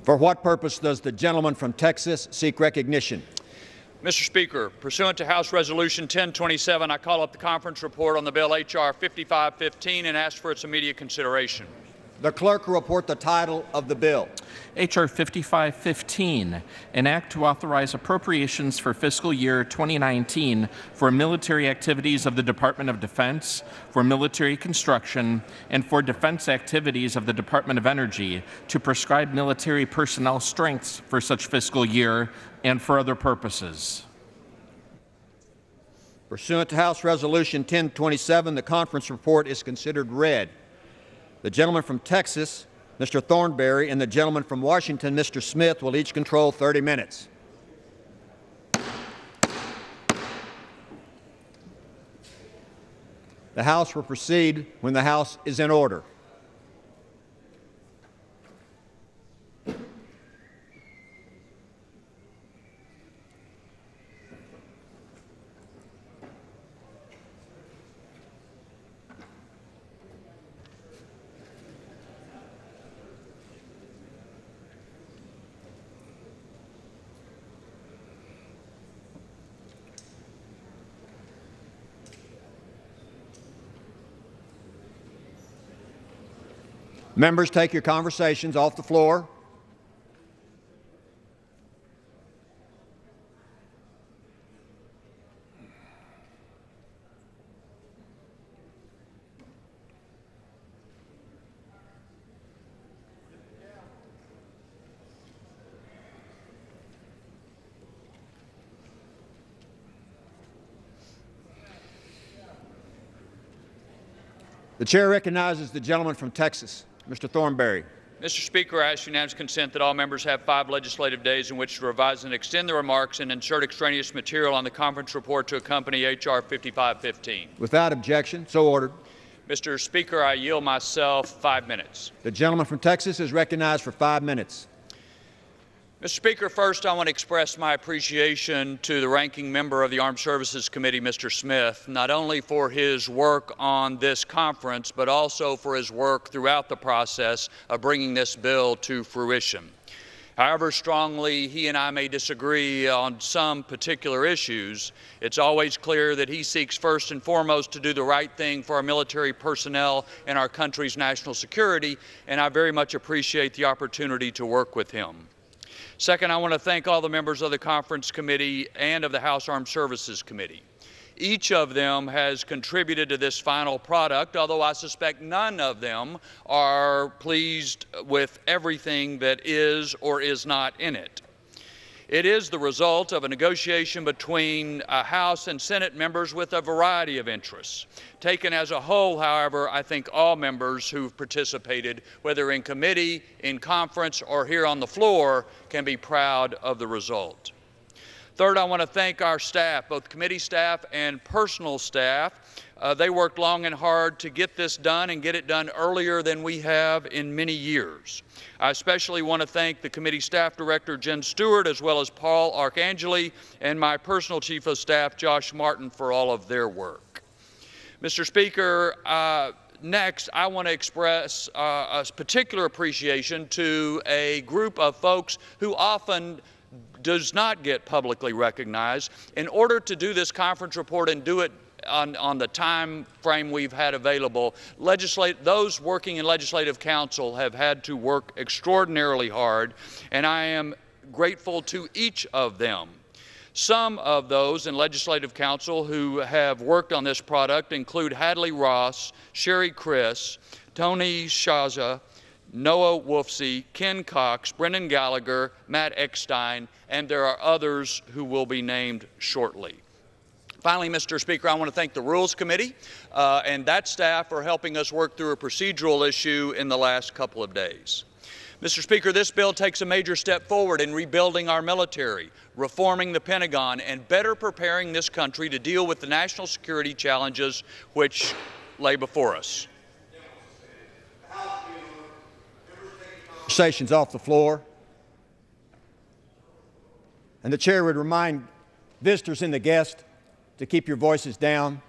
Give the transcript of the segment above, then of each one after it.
For what purpose does the gentleman from Texas seek recognition? Mr. Speaker, pursuant to House Resolution 1027, I call up the conference report on the bill H.R. 5515 and ask for its immediate consideration. The clerk will report the title of the bill. H.R. 5515, an act to authorize appropriations for fiscal year 2019 for military activities of the Department of Defense, for military construction, and for defense activities of the Department of Energy to prescribe military personnel strengths for such fiscal year and for other purposes. Pursuant to House Resolution 1027, the conference report is considered read. The gentleman from Texas, Mr. Thornberry, and the gentleman from Washington, Mr. Smith, will each control 30 minutes. The House will proceed when the House is in order. Members, take your conversations off the floor. The chair recognizes the gentleman from Texas, Mr. Thornberry. Mr. Speaker, I ask unanimous consent that all members have 5 legislative days in which to revise and extend their remarks and insert extraneous material on the conference report to accompany H.R. 5515. Without objection, so ordered. Mr. Speaker, I yield myself 5 minutes. The gentleman from Texas is recognized for 5 minutes. Mr. Speaker, first I want to express my appreciation to the ranking member of the Armed Services Committee, Mr. Smith, not only for his work on this conference, but also for his work throughout the process of bringing this bill to fruition. However strongly he and I may disagree on some particular issues, it's always clear that he seeks first and foremost to do the right thing for our military personnel and our country's national security, and I very much appreciate the opportunity to work with him. Second, I want to thank all the members of the Conference Committee and of the House Armed Services Committee. Each of them has contributed to this final product, although I suspect none of them are pleased with everything that is or is not in it. It is the result of a negotiation between House and Senate members with a variety of interests. Taken as a whole, however, I think all members who've participated, whether in committee, in conference, or here on the floor, can be proud of the result. Third, I want to thank our staff, both committee staff and personal staff. They worked long and hard to get this done and get it done earlier than we have in many years. I especially want to thank the committee staff director, Jen Stewart, as well as Paul Arcangeli, and my personal chief of staff, Josh Martin, for all of their work. Mr. Speaker, next, I want to express a particular appreciation to a group of folks who often does not get publicly recognized. In order to do this conference report and do it on the time frame we've had available, those working in Legislative Council have had to work extraordinarily hard, and I am grateful to each of them. Some of those in Legislative Council who have worked on this product include Hadley Ross, Sherry Criss, Tony Shaza, Noah Wolfsey, Ken Cox, Brendan Gallagher, Matt Eckstein, and there are others who will be named shortly. Finally, Mr. Speaker, I want to thank the Rules Committee and that staff for helping us work through a procedural issue in the last couple of days. Mr. Speaker, this bill takes a major step forward in rebuilding our military, reforming the Pentagon, and better preparing this country to deal with the national security challenges which lay before us. Conversations off the floor. And the chair would remind visitors and the guests to keep your voices down.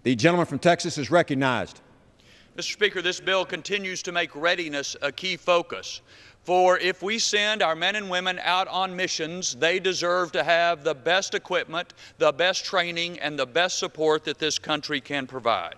The gentleman from Texas is recognized. Mr. Speaker, this bill continues to make readiness a key focus. For if we send our men and women out on missions, they deserve to have the best equipment, the best training, and the best support that this country can provide.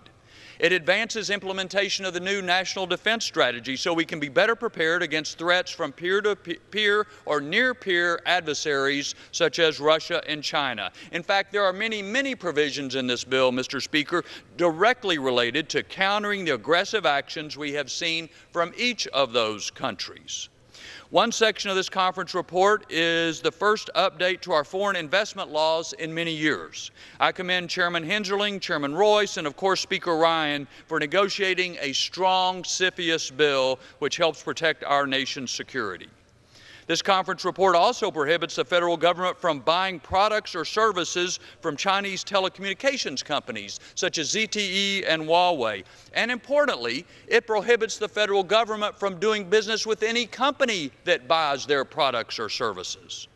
It advances implementation of the new National Defense Strategy so we can be better prepared against threats from peer-to-peer or near-peer adversaries such as Russia and China. In fact, there are many provisions in this bill, Mr. Speaker, directly related to countering the aggressive actions we have seen from each of those countries. One section of this conference report is the first update to our foreign investment laws in many years. I commend Chairman Hensarling, Chairman Royce, and of course Speaker Ryan for negotiating a strong CFIUS bill which helps protect our nation's security. This conference report also prohibits the federal government from buying products or services from Chinese telecommunications companies such as ZTE and Huawei. And importantly, it prohibits the federal government from doing business with any company that buys their products or services.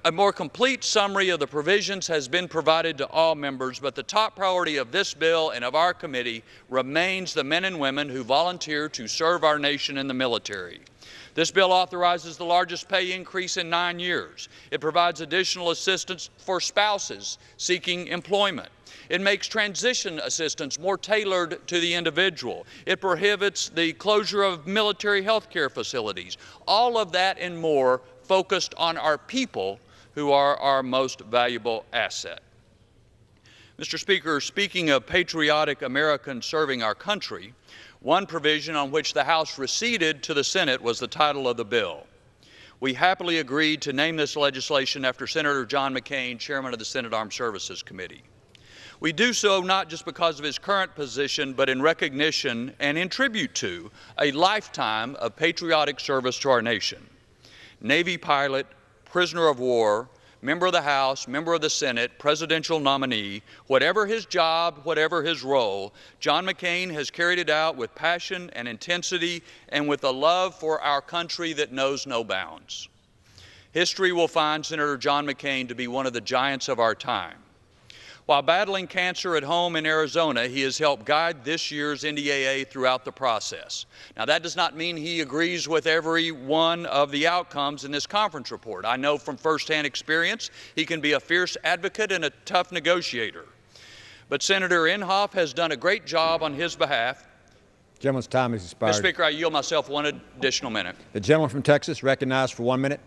A more complete summary of the provisions has been provided to all members, but the top priority of this bill and of our committee remains the men and women who volunteer to serve our nation in the military. This bill authorizes the largest pay increase in 9 years. It provides additional assistance for spouses seeking employment. It makes transition assistance more tailored to the individual. It prohibits the closure of military health care facilities. All of that and more focused on our people who are our most valuable asset. Mr. Speaker, speaking of patriotic Americans serving our country, one provision on which the House receded to the Senate was the title of the bill. We happily agreed to name this legislation after Senator John McCain, Chairman of the Senate Armed Services Committee. We do so not just because of his current position, but in recognition and in tribute to a lifetime of patriotic service to our nation. Navy pilot, prisoner of war, member of the House, member of the Senate, presidential nominee, whatever his job, whatever his role, John McCain has carried it out with passion and intensity and with a love for our country that knows no bounds. History will find Senator John McCain to be one of the giants of our time. While battling cancer at home in Arizona, he has helped guide this year's NDAA throughout the process. Now, that does not mean he agrees with every one of the outcomes in this conference report. I know from firsthand experience he can be a fierce advocate and a tough negotiator. But Senator Inhofe has done a great job on his behalf. Gentleman's time has expired. Mr. Speaker, I yield myself one additional minute. The gentleman from Texas recognized for 1 minute.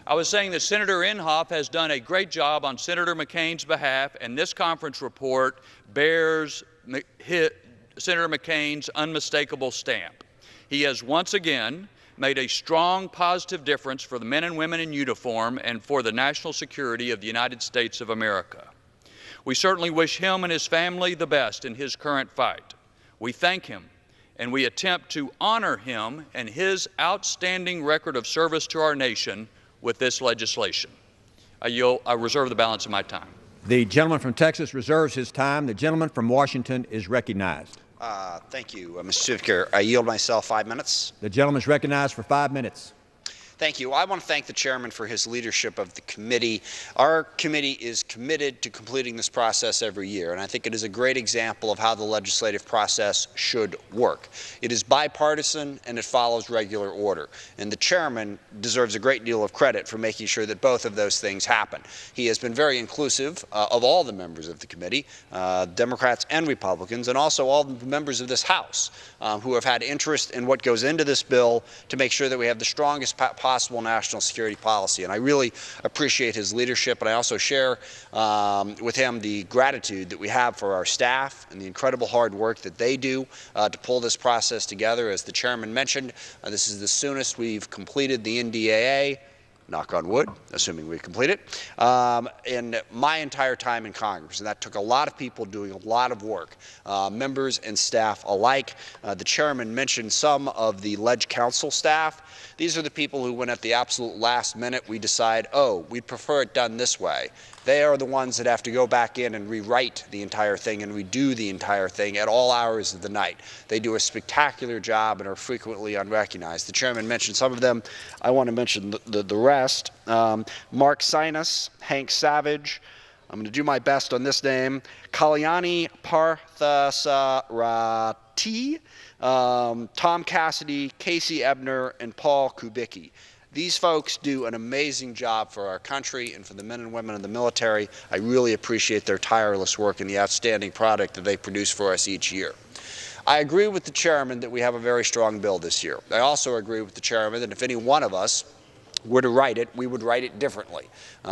I was saying that Senator Inhofe has done a great job on Senator McCain's behalf, and this conference report bears Senator McCain's unmistakable stamp. He has once again made a strong positive difference for the men and women in uniform and for the national security of the United States of America. We certainly wish him and his family the best in his current fight. We thank him, and we attempt to honor him and his outstanding record of service to our nation with this legislation. I reserve the balance of my time. The gentleman from Texas reserves his time. The gentleman from Washington is recognized. Thank you, Mr. Speaker. I yield myself 5 minutes. The gentleman is recognized for 5 minutes. Thank you. I want to thank the chairman for his leadership of the committee. Our committee is committed to completing this process every year, and I think it is a great example of how the legislative process should work. It is bipartisan and it follows regular order, and the chairman deserves a great deal of credit for making sure that both of those things happen. He has been very inclusive of all the members of the committee, Democrats and Republicans, and also all the members of this House who have had interest in what goes into this bill to make sure that we have the strongest possible national security policy. And I really appreciate his leadership, and I also share with him the gratitude that we have for our staff and the incredible hard work that they do to pull this process together. As the chairman mentioned, this is the soonest we've completed the NDAA, knock on wood, assuming we complete it, in my entire time in Congress. And that took a lot of people doing a lot of work, members and staff alike. The chairman mentioned some of the Ledge Council staff. These are the people who, when at the absolute last minute we decide, oh, we'd prefer it done this way, they are the ones that have to go back in and rewrite the entire thing and redo the entire thing at all hours of the night. They do a spectacular job and are frequently unrecognized. The chairman mentioned some of them. I want to mention the rest. Mark Sinus, Hank Savage, I'm going to do my best on this name, Kalyani Parthasarathi, Tom Cassidy, Casey Ebner, and Paul Kubicki. These folks do an amazing job for our country and for the men and women in the military. I really appreciate their tireless work and the outstanding product that they produce for us each year. I agree with the chairman that we have a very strong bill this year. I also agree with the chairman that if any one of us were to write it, we would write it differently.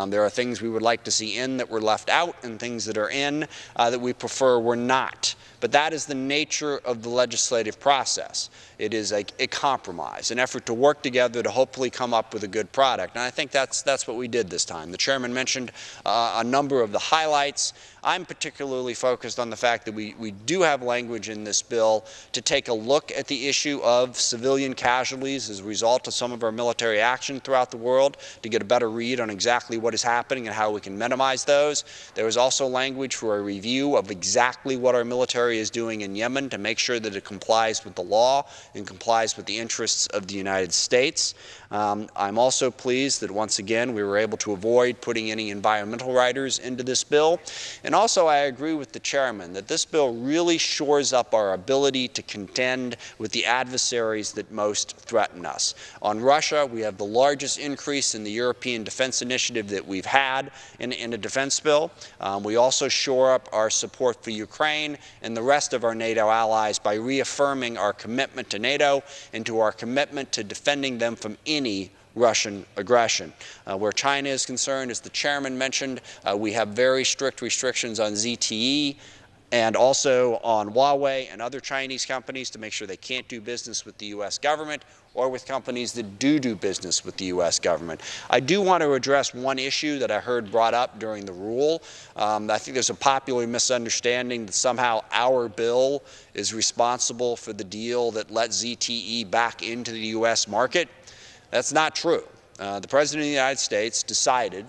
There are things we would like to see in that were left out and things that are in that we prefer were not. But that is the nature of the legislative process. It is a compromise, an effort to work together to hopefully come up with a good product. And I think that's what we did this time. The chairman mentioned a number of the highlights. I'm particularly focused on the fact that we do have language in this bill to take a look at the issue of civilian casualties as a result of some of our military action throughout the world, to get a better read on exactly what is happening and how we can minimize those. There is also language for a review of exactly what our military is doing in Yemen to make sure that it complies with the law and complies with the interests of the United States. I'm also pleased that once again we were able to avoid putting any environmental riders into this bill. And also I agree with the chairman that this bill really shores up our ability to contend with the adversaries that most threaten us. On Russia, we have the largest increase in the European Defense Initiative that we've had in a defense bill. We also shore up our support for Ukraine and the rest of our NATO allies by reaffirming our commitment to NATO and to our commitment to defending them from any Russian aggression. Where China is concerned, as the chairman mentioned, we have very strict restrictions on ZTE and also on Huawei and other Chinese companies to make sure they can't do business with the U.S. government or with companies that do business with the U.S. government. I do want to address one issue that I heard brought up during the rule. I think there's a popular misunderstanding that somehow our bill is responsible for the deal that let ZTE back into the U.S. market. That's not true. The President of the United States decided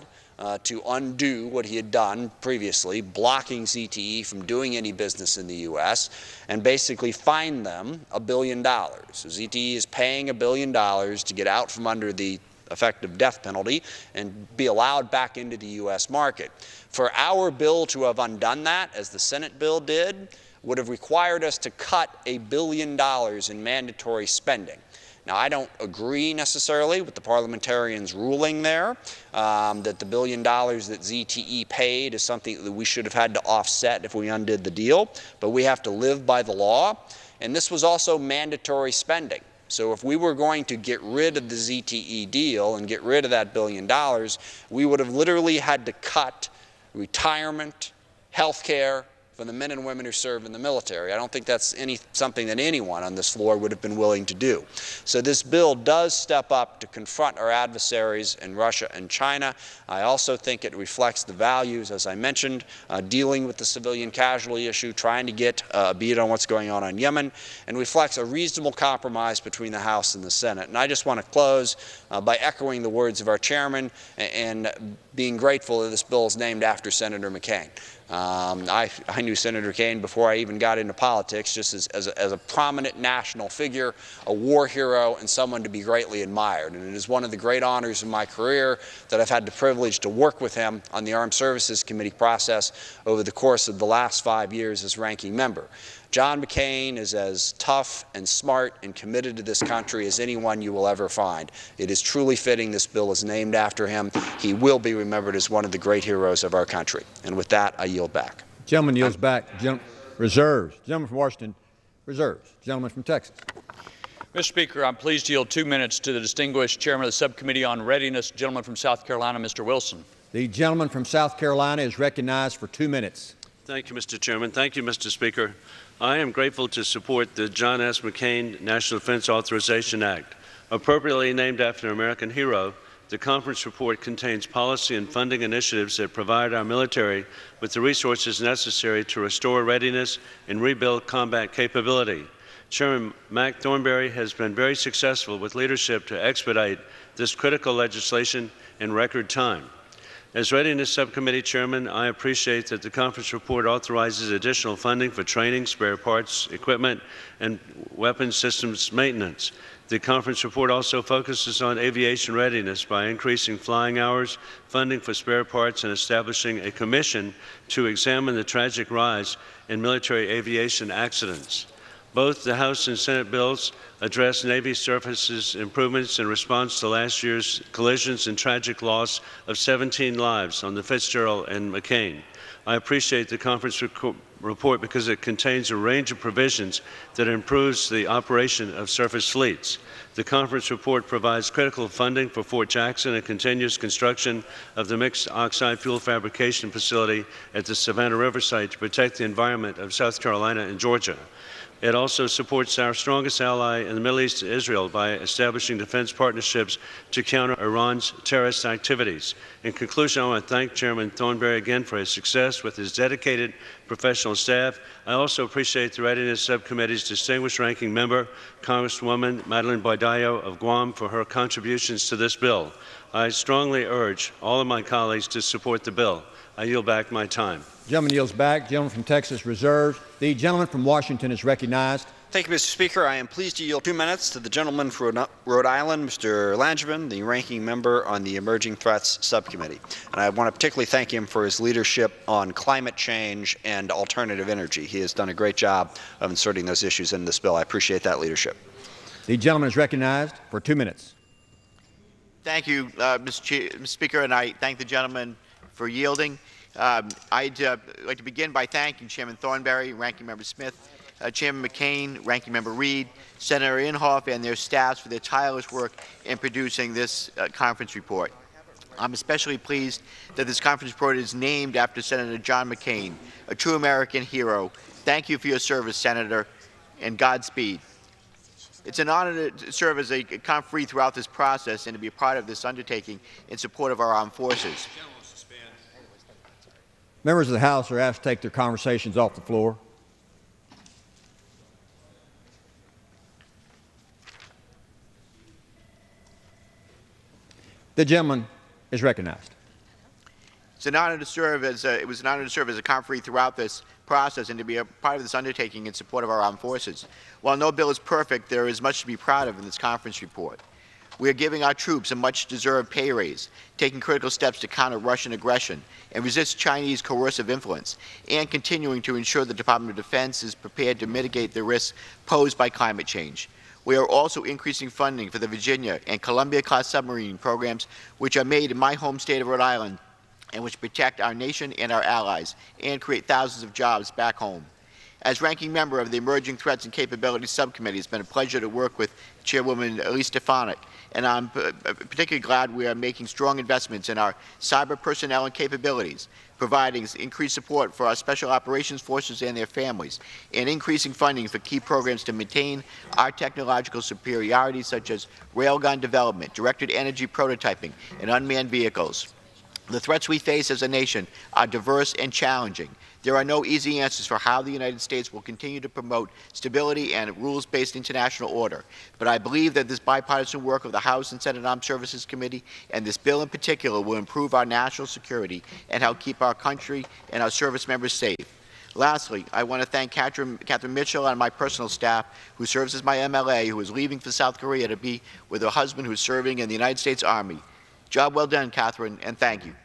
to undo what he had done previously, blocking ZTE from doing any business in the U.S., and basically fined them $1 billion. So ZTE is paying $1 billion to get out from under the effective death penalty and be allowed back into the U.S. market. For our bill to have undone that, as the Senate bill did, would have required us to cut $1 billion in mandatory spending. Now, I don't agree necessarily with the parliamentarians' ruling there, that the $1 billion that ZTE paid is something that we should have had to offset if we undid the deal, but we have to live by the law, and this was also mandatory spending. So if we were going to get rid of the ZTE deal and get rid of that $1 billion, we would have literally had to cut retirement, health care, for the men and women who serve in the military. I don't think that's something that anyone on this floor would have been willing to do. So this bill does step up to confront our adversaries in Russia and China. I also think it reflects the values, as I mentioned, dealing with the civilian casualty issue, trying to get a beat on what's going on in Yemen, and reflects a reasonable compromise between the House and the Senate. And I just want to close by echoing the words of our chairman and being grateful that this bill is named after Senator McCain. I knew Senator McCain before I even got into politics, just as a prominent national figure, a war hero, and someone to be greatly admired. And it is one of the great honors in my career that I've had the privilege to work with him on the Armed Services Committee process over the course of the last 5 years as ranking member. John McCain is as tough and smart and committed to this country as anyone you will ever find. It is truly fitting this bill is named after him. He will be remembered as one of the great heroes of our country. And with that, I yield back. Gentleman yields back. Reserves. Gentleman from Washington, reserves. Gentleman from Texas. Mr. Speaker, I'm pleased to yield 2 minutes to the distinguished chairman of the Subcommittee on Readiness, gentleman from South Carolina, Mr. Wilson. The gentleman from South Carolina is recognized for 2 minutes. Thank you, Mr. Chairman. Thank you, Mr. Speaker. I am grateful to support the John S. McCain National Defense Authorization Act. Appropriately named after an American hero, the conference report contains policy and funding initiatives that provide our military with the resources necessary to restore readiness and rebuild combat capability. Chairman Mac Thornberry has been very successful with leadership to expedite this critical legislation in record time. As Readiness Subcommittee Chairman, I appreciate that the conference report authorizes additional funding for training, spare parts, equipment, and weapons systems maintenance. The conference report also focuses on aviation readiness by increasing flying hours, funding for spare parts, and establishing a commission to examine the tragic rise in military aviation accidents. Both the House and Senate bills address Navy surfaces improvements in response to last year's collisions and tragic loss of 17 lives on the Fitzgerald and McCain. I appreciate the conference report because it contains a range of provisions that improves the operation of surface fleets. The conference report provides critical funding for Fort Jackson and continues construction of the mixed oxide fuel fabrication facility at the Savannah River site to protect the environment of South Carolina and Georgia. It also supports our strongest ally in the Middle East, Israel, by establishing defense partnerships to counter Iran's terrorist activities. In conclusion, I want to thank Chairman Thornberry again for his success with his dedicated professional staff. I also appreciate the Readiness Subcommittee's distinguished ranking member, Congresswoman Madeline Bardallo of Guam, for her contributions to this bill. I strongly urge all of my colleagues to support the bill. I yield back my time. Gentleman yields back. Gentleman from Texas reserves. The gentleman from Washington is recognized. Thank you, Mr. Speaker. I am pleased to yield 2 minutes to the gentleman from Rhode Island, Mr. Langevin, the ranking member on the Emerging Threats Subcommittee. And I want to particularly thank him for his leadership on climate change and alternative energy. He has done a great job of inserting those issues in this bill. I appreciate that leadership. The gentleman is recognized for 2 minutes. Thank you, Mr. Speaker, and I thank the gentleman for yielding. I'd like to begin by thanking Chairman Thornberry, Ranking Member Smith, Chairman McCain, Ranking Member Reed, Senator Inhofe, and their staffs for their tireless work in producing this conference report. I'm especially pleased that this conference report is named after Senator John McCain, a true American hero. Thank you for your service, Senator, and Godspeed. It's an honor to serve as a conferee throughout this process and to be a part of this undertaking in support of our armed forces. Members of the House are asked to take their conversations off the floor. The gentleman is recognized. It's an honor to serve as it was an honor to serve as a conferee throughout this process and to be a part of this undertaking in support of our armed forces. While no bill is perfect, there is much to be proud of in this conference report. We are giving our troops a much-deserved pay raise, taking critical steps to counter Russian aggression and resist Chinese coercive influence, and continuing to ensure the Department of Defense is prepared to mitigate the risks posed by climate change. We are also increasing funding for the Virginia and Columbia-class submarine programs, which are made in my home state of Rhode Island and which protect our nation and our allies and create thousands of jobs back home. As ranking member of the Emerging Threats and Capabilities Subcommittee, it's been a pleasure to work with Chairwoman Elise Stefanik, and I'm particularly glad we are making strong investments in our cyber personnel and capabilities, providing increased support for our Special Operations Forces and their families, and increasing funding for key programs to maintain our technological superiority, such as railgun development, directed energy prototyping, and unmanned vehicles. The threats we face as a nation are diverse and challenging. There are no easy answers for how the United States will continue to promote stability and rules-based international order. But I believe that this bipartisan work of the House and Senate Armed Services Committee and this bill in particular will improve our national security and help keep our country and our service members safe. Lastly, I want to thank Catherine Mitchell and my personal staff, who serves as my MLA, who is leaving for South Korea to be with her husband, who is serving in the United States Army. Job well done, Catherine, and thank you.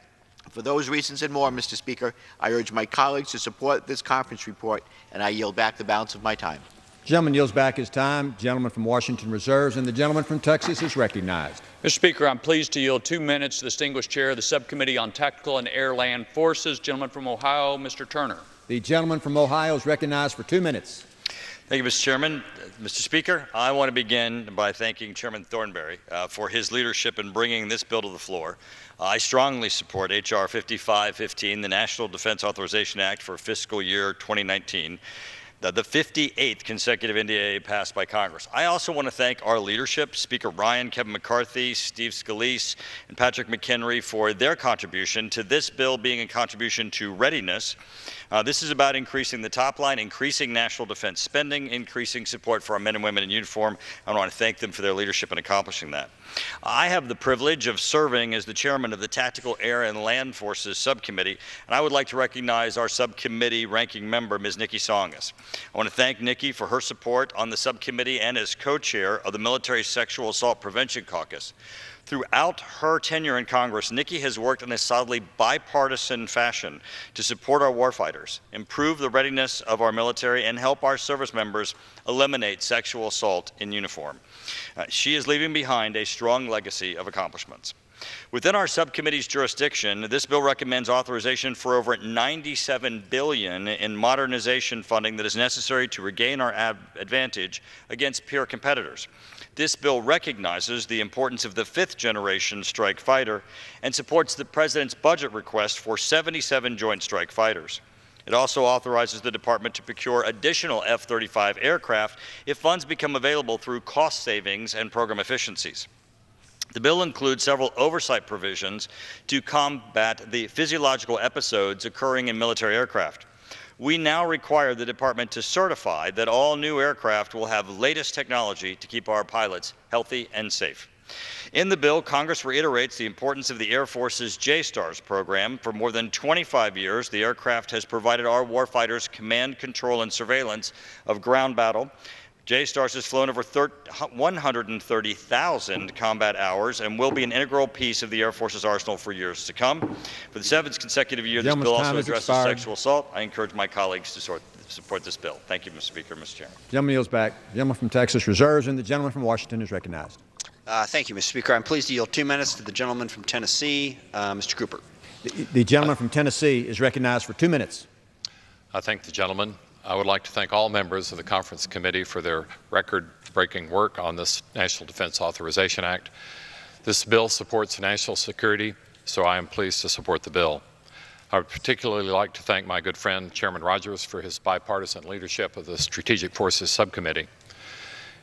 For those reasons and more, Mr. Speaker, I urge my colleagues to support this conference report, and I yield back the balance of my time. Gentleman yields back his time. Gentleman from Washington reserves, and the gentleman from Texas is recognized. Mr. Speaker, I'm pleased to yield 2 minutes to the distinguished chair of the Subcommittee on Tactical and Air-Land Forces, gentleman from Ohio, Mr. Turner. The gentleman from Ohio is recognized for 2 minutes. Thank you, Mr. Chairman. Mr. Speaker, I want to begin by thanking Chairman Thornberry for his leadership in bringing this bill to the floor. I strongly support H.R. 5515, the National Defense Authorization Act for fiscal year 2019, the 58th consecutive NDAA passed by Congress. I also want to thank our leadership, Speaker Ryan, Kevin McCarthy, Steve Scalise, and Patrick McHenry for their contribution to this bill being a contribution to readiness This is about increasing the top line, increasing national defense spending, increasing support for our men and women in uniform. I want to thank them for their leadership in accomplishing that. I have the privilege of serving as the chairman of the Tactical Air and Land Forces Subcommittee, and I would like to recognize our subcommittee ranking member, Ms. Nikki Songas. I want to thank Nikki for her support on the subcommittee and as co-chair of the Military Sexual Assault Prevention Caucus. Throughout her tenure in Congress, Nikki has worked in a solidly bipartisan fashion to support our warfighters, improve the readiness of our military, and help our service members eliminate sexual assault in uniform. She is leaving behind a strong legacy of accomplishments. Within our subcommittee's jurisdiction, this bill recommends authorization for over $97 billion in modernization funding that is necessary to regain our advantage against peer competitors. This bill recognizes the importance of the fifth-generation strike fighter and supports the President's budget request for 77 Joint Strike Fighters. It also authorizes the Department to procure additional F-35 aircraft if funds become available through cost savings and program efficiencies. The bill includes several oversight provisions to combat the physiological episodes occurring in military aircraft. We now require the Department to certify that all new aircraft will have latest technology to keep our pilots healthy and safe. In the bill, Congress reiterates the importance of the Air Force's JSTARS program. For more than 25 years, the aircraft has provided our warfighters command, control, and surveillance of ground battle. JSTARS has flown over 130,000 combat hours and will be an integral piece of the Air Force's arsenal for years to come. For the 7th consecutive year, this bill also addresses sexual assault. I encourage my colleagues to support this bill. Thank you, Mr. Speaker, Mr. Chairman. Gentleman yields back. The gentleman from Texas reserves, and the gentleman from Washington is recognized. Thank you, Mr. Speaker. I'm pleased to yield 2 minutes to the gentleman from Tennessee, Mr. Cooper. The gentleman from Tennessee is recognized for 2 minutes. I thank the gentleman. I would like to thank all members of the Conference Committee for their record-breaking work on this National Defense Authorization Act. This bill supports national security, so I am pleased to support the bill. I would particularly like to thank my good friend, Chairman Rogers, for his bipartisan leadership of the Strategic Forces Subcommittee.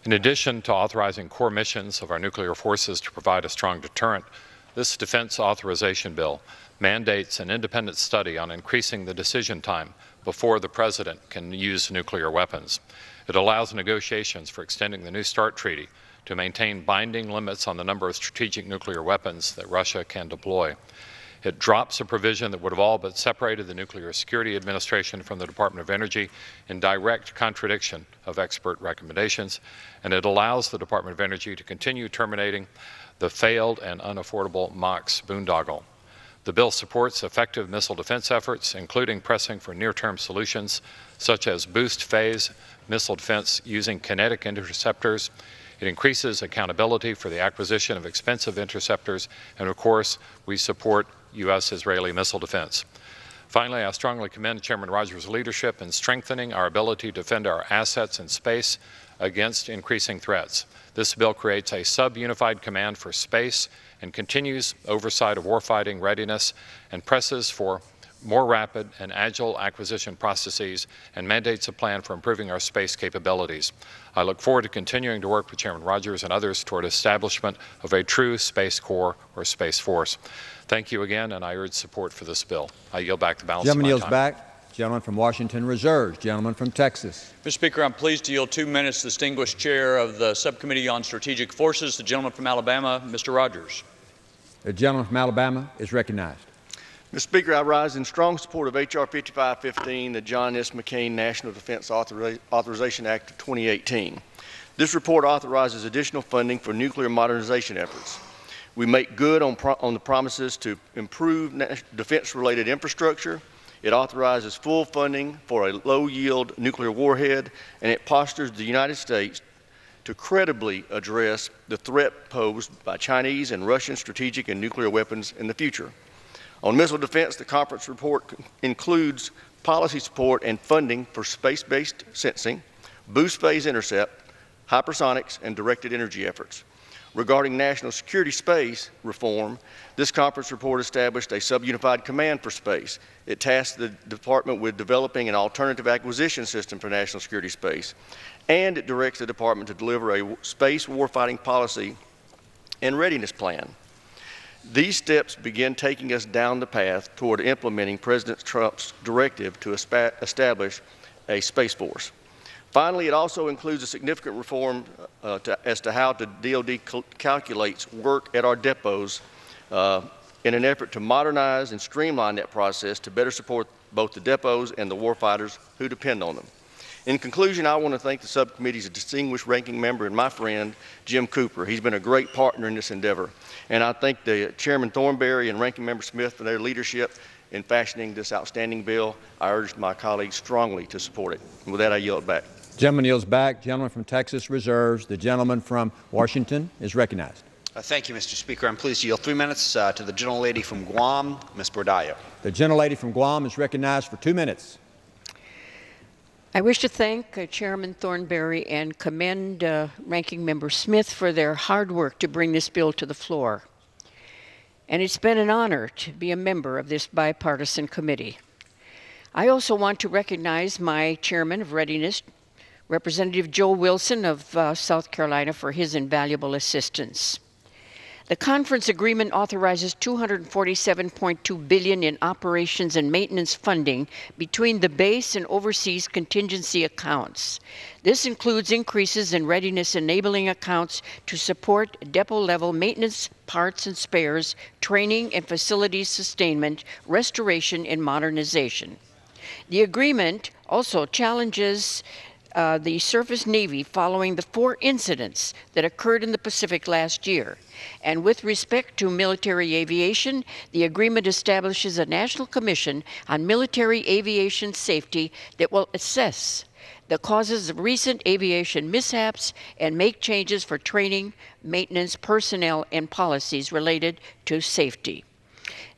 In addition to authorizing core missions of our nuclear forces to provide a strong deterrent, this defense authorization bill mandates an independent study on increasing the decision time before the President can use nuclear weapons. It allows negotiations for extending the New START Treaty to maintain binding limits on the number of strategic nuclear weapons that Russia can deploy. It drops a provision that would have all but separated the Nuclear Security Administration from the Department of Energy in direct contradiction of expert recommendations, and it allows the Department of Energy to continue terminating the failed and unaffordable MOX boondoggle. The bill supports effective missile defense efforts, including pressing for near-term solutions such as boost phase missile defense using kinetic interceptors. It increases accountability for the acquisition of expensive interceptors, and of course, we support U.S.-Israeli missile defense. Finally, I strongly commend Chairman Rogers' leadership in strengthening our ability to defend our assets in space against increasing threats. This bill creates a sub-unified command for space and continues oversight of warfighting readiness and presses for more rapid and agile acquisition processes and mandates a plan for improving our space capabilities. I look forward to continuing to work with Chairman Rogers and others toward establishment of a true Space Corps or Space Force. Thank you again, and I urge support for this bill. I yield back the balance of my time. Gentleman yields back. Gentleman from Washington reserves. Gentleman from Texas. Mr. Speaker, I'm pleased to yield 2 minutes to the distinguished chair of the Subcommittee on Strategic Forces, the gentleman from Alabama, Mr. Rogers. The gentleman from Alabama is recognized. Mr. Speaker, I rise in strong support of H.R. 5515, the John S. McCain National Defense Authorization Act of 2018. This report authorizes additional funding for nuclear modernization efforts. We make good on the promises to improve defense-related infrastructure. It authorizes full funding for a low-yield nuclear warhead, and it postures the United States to credibly address the threat posed by Chinese and Russian strategic and nuclear weapons in the future. On missile defense, the conference report includes policy support and funding for space-based sensing, boost phase intercept, hypersonics, and directed energy efforts. Regarding national security space reform, this conference report established a sub-unified command for space. It tasked the department with developing an alternative acquisition system for national security space, and it directs the department to deliver a space warfighting policy and readiness plan. These steps begin taking us down the path toward implementing President Trump's directive to establish a Space Force. Finally, it also includes a significant reform as to how the DoD calculates work at our depots in an effort to modernize and streamline that process to better support both the depots and the warfighters who depend on them. In conclusion, I want to thank the subcommittee's distinguished ranking member and my friend, Jim Cooper. He's been a great partner in this endeavor. And I thank the Chairman Thornberry and Ranking Member Smith for their leadership in fashioning this outstanding bill. I urge my colleagues strongly to support it. And with that, I yield back. Gentleman yields back. Gentleman from Texas reserves. The gentleman from Washington is recognized. Thank you, Mr. Speaker. I'm pleased to yield 3 minutes to the gentlelady from Guam, Ms. Bordallo. The gentlelady from Guam is recognized for 2 minutes. I wish to thank Chairman Thornberry and commend Ranking Member Smith for their hard work to bring this bill to the floor. And it's been an honor to be a member of this bipartisan committee. I also want to recognize my Chairman of Readiness, Representative Joe Wilson of South Carolina, for his invaluable assistance. The conference agreement authorizes $247.2 billion in operations and maintenance funding between the base and overseas contingency accounts. This includes increases in readiness enabling accounts to support depot-level maintenance, parts and spares, training and facilities sustainment, restoration and modernization. The agreement also challenges the Surface Navy following the 4 incidents that occurred in the Pacific last year. And with respect to military aviation, the agreement establishes a National Commission on Military Aviation Safety that will assess the causes of recent aviation mishaps and make changes for training, maintenance, personnel, and policies related to safety.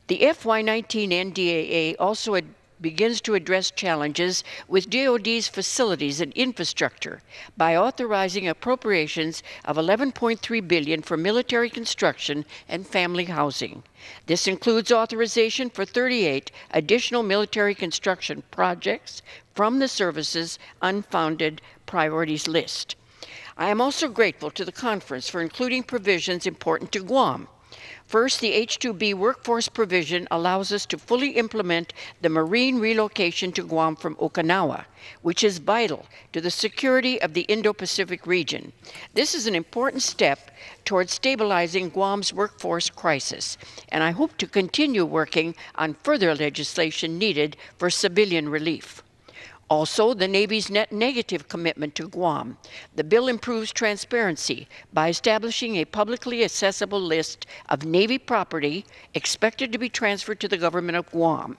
The FY19 NDAA also begins to address challenges with DoD's facilities and infrastructure by authorizing appropriations of $11.3 billion for military construction and family housing. This includes authorization for 38 additional military construction projects from the service's unfunded priorities list. I am also grateful to the conference for including provisions important to Guam. First, the H-2B workforce provision allows us to fully implement the Marine relocation to Guam from Okinawa, which is vital to the security of the Indo-Pacific region. This is an important step towards stabilizing Guam's workforce crisis, and I hope to continue working on further legislation needed for civilian relief. Also, the Navy's net negative commitment to Guam. The bill improves transparency by establishing a publicly accessible list of Navy property expected to be transferred to the government of Guam.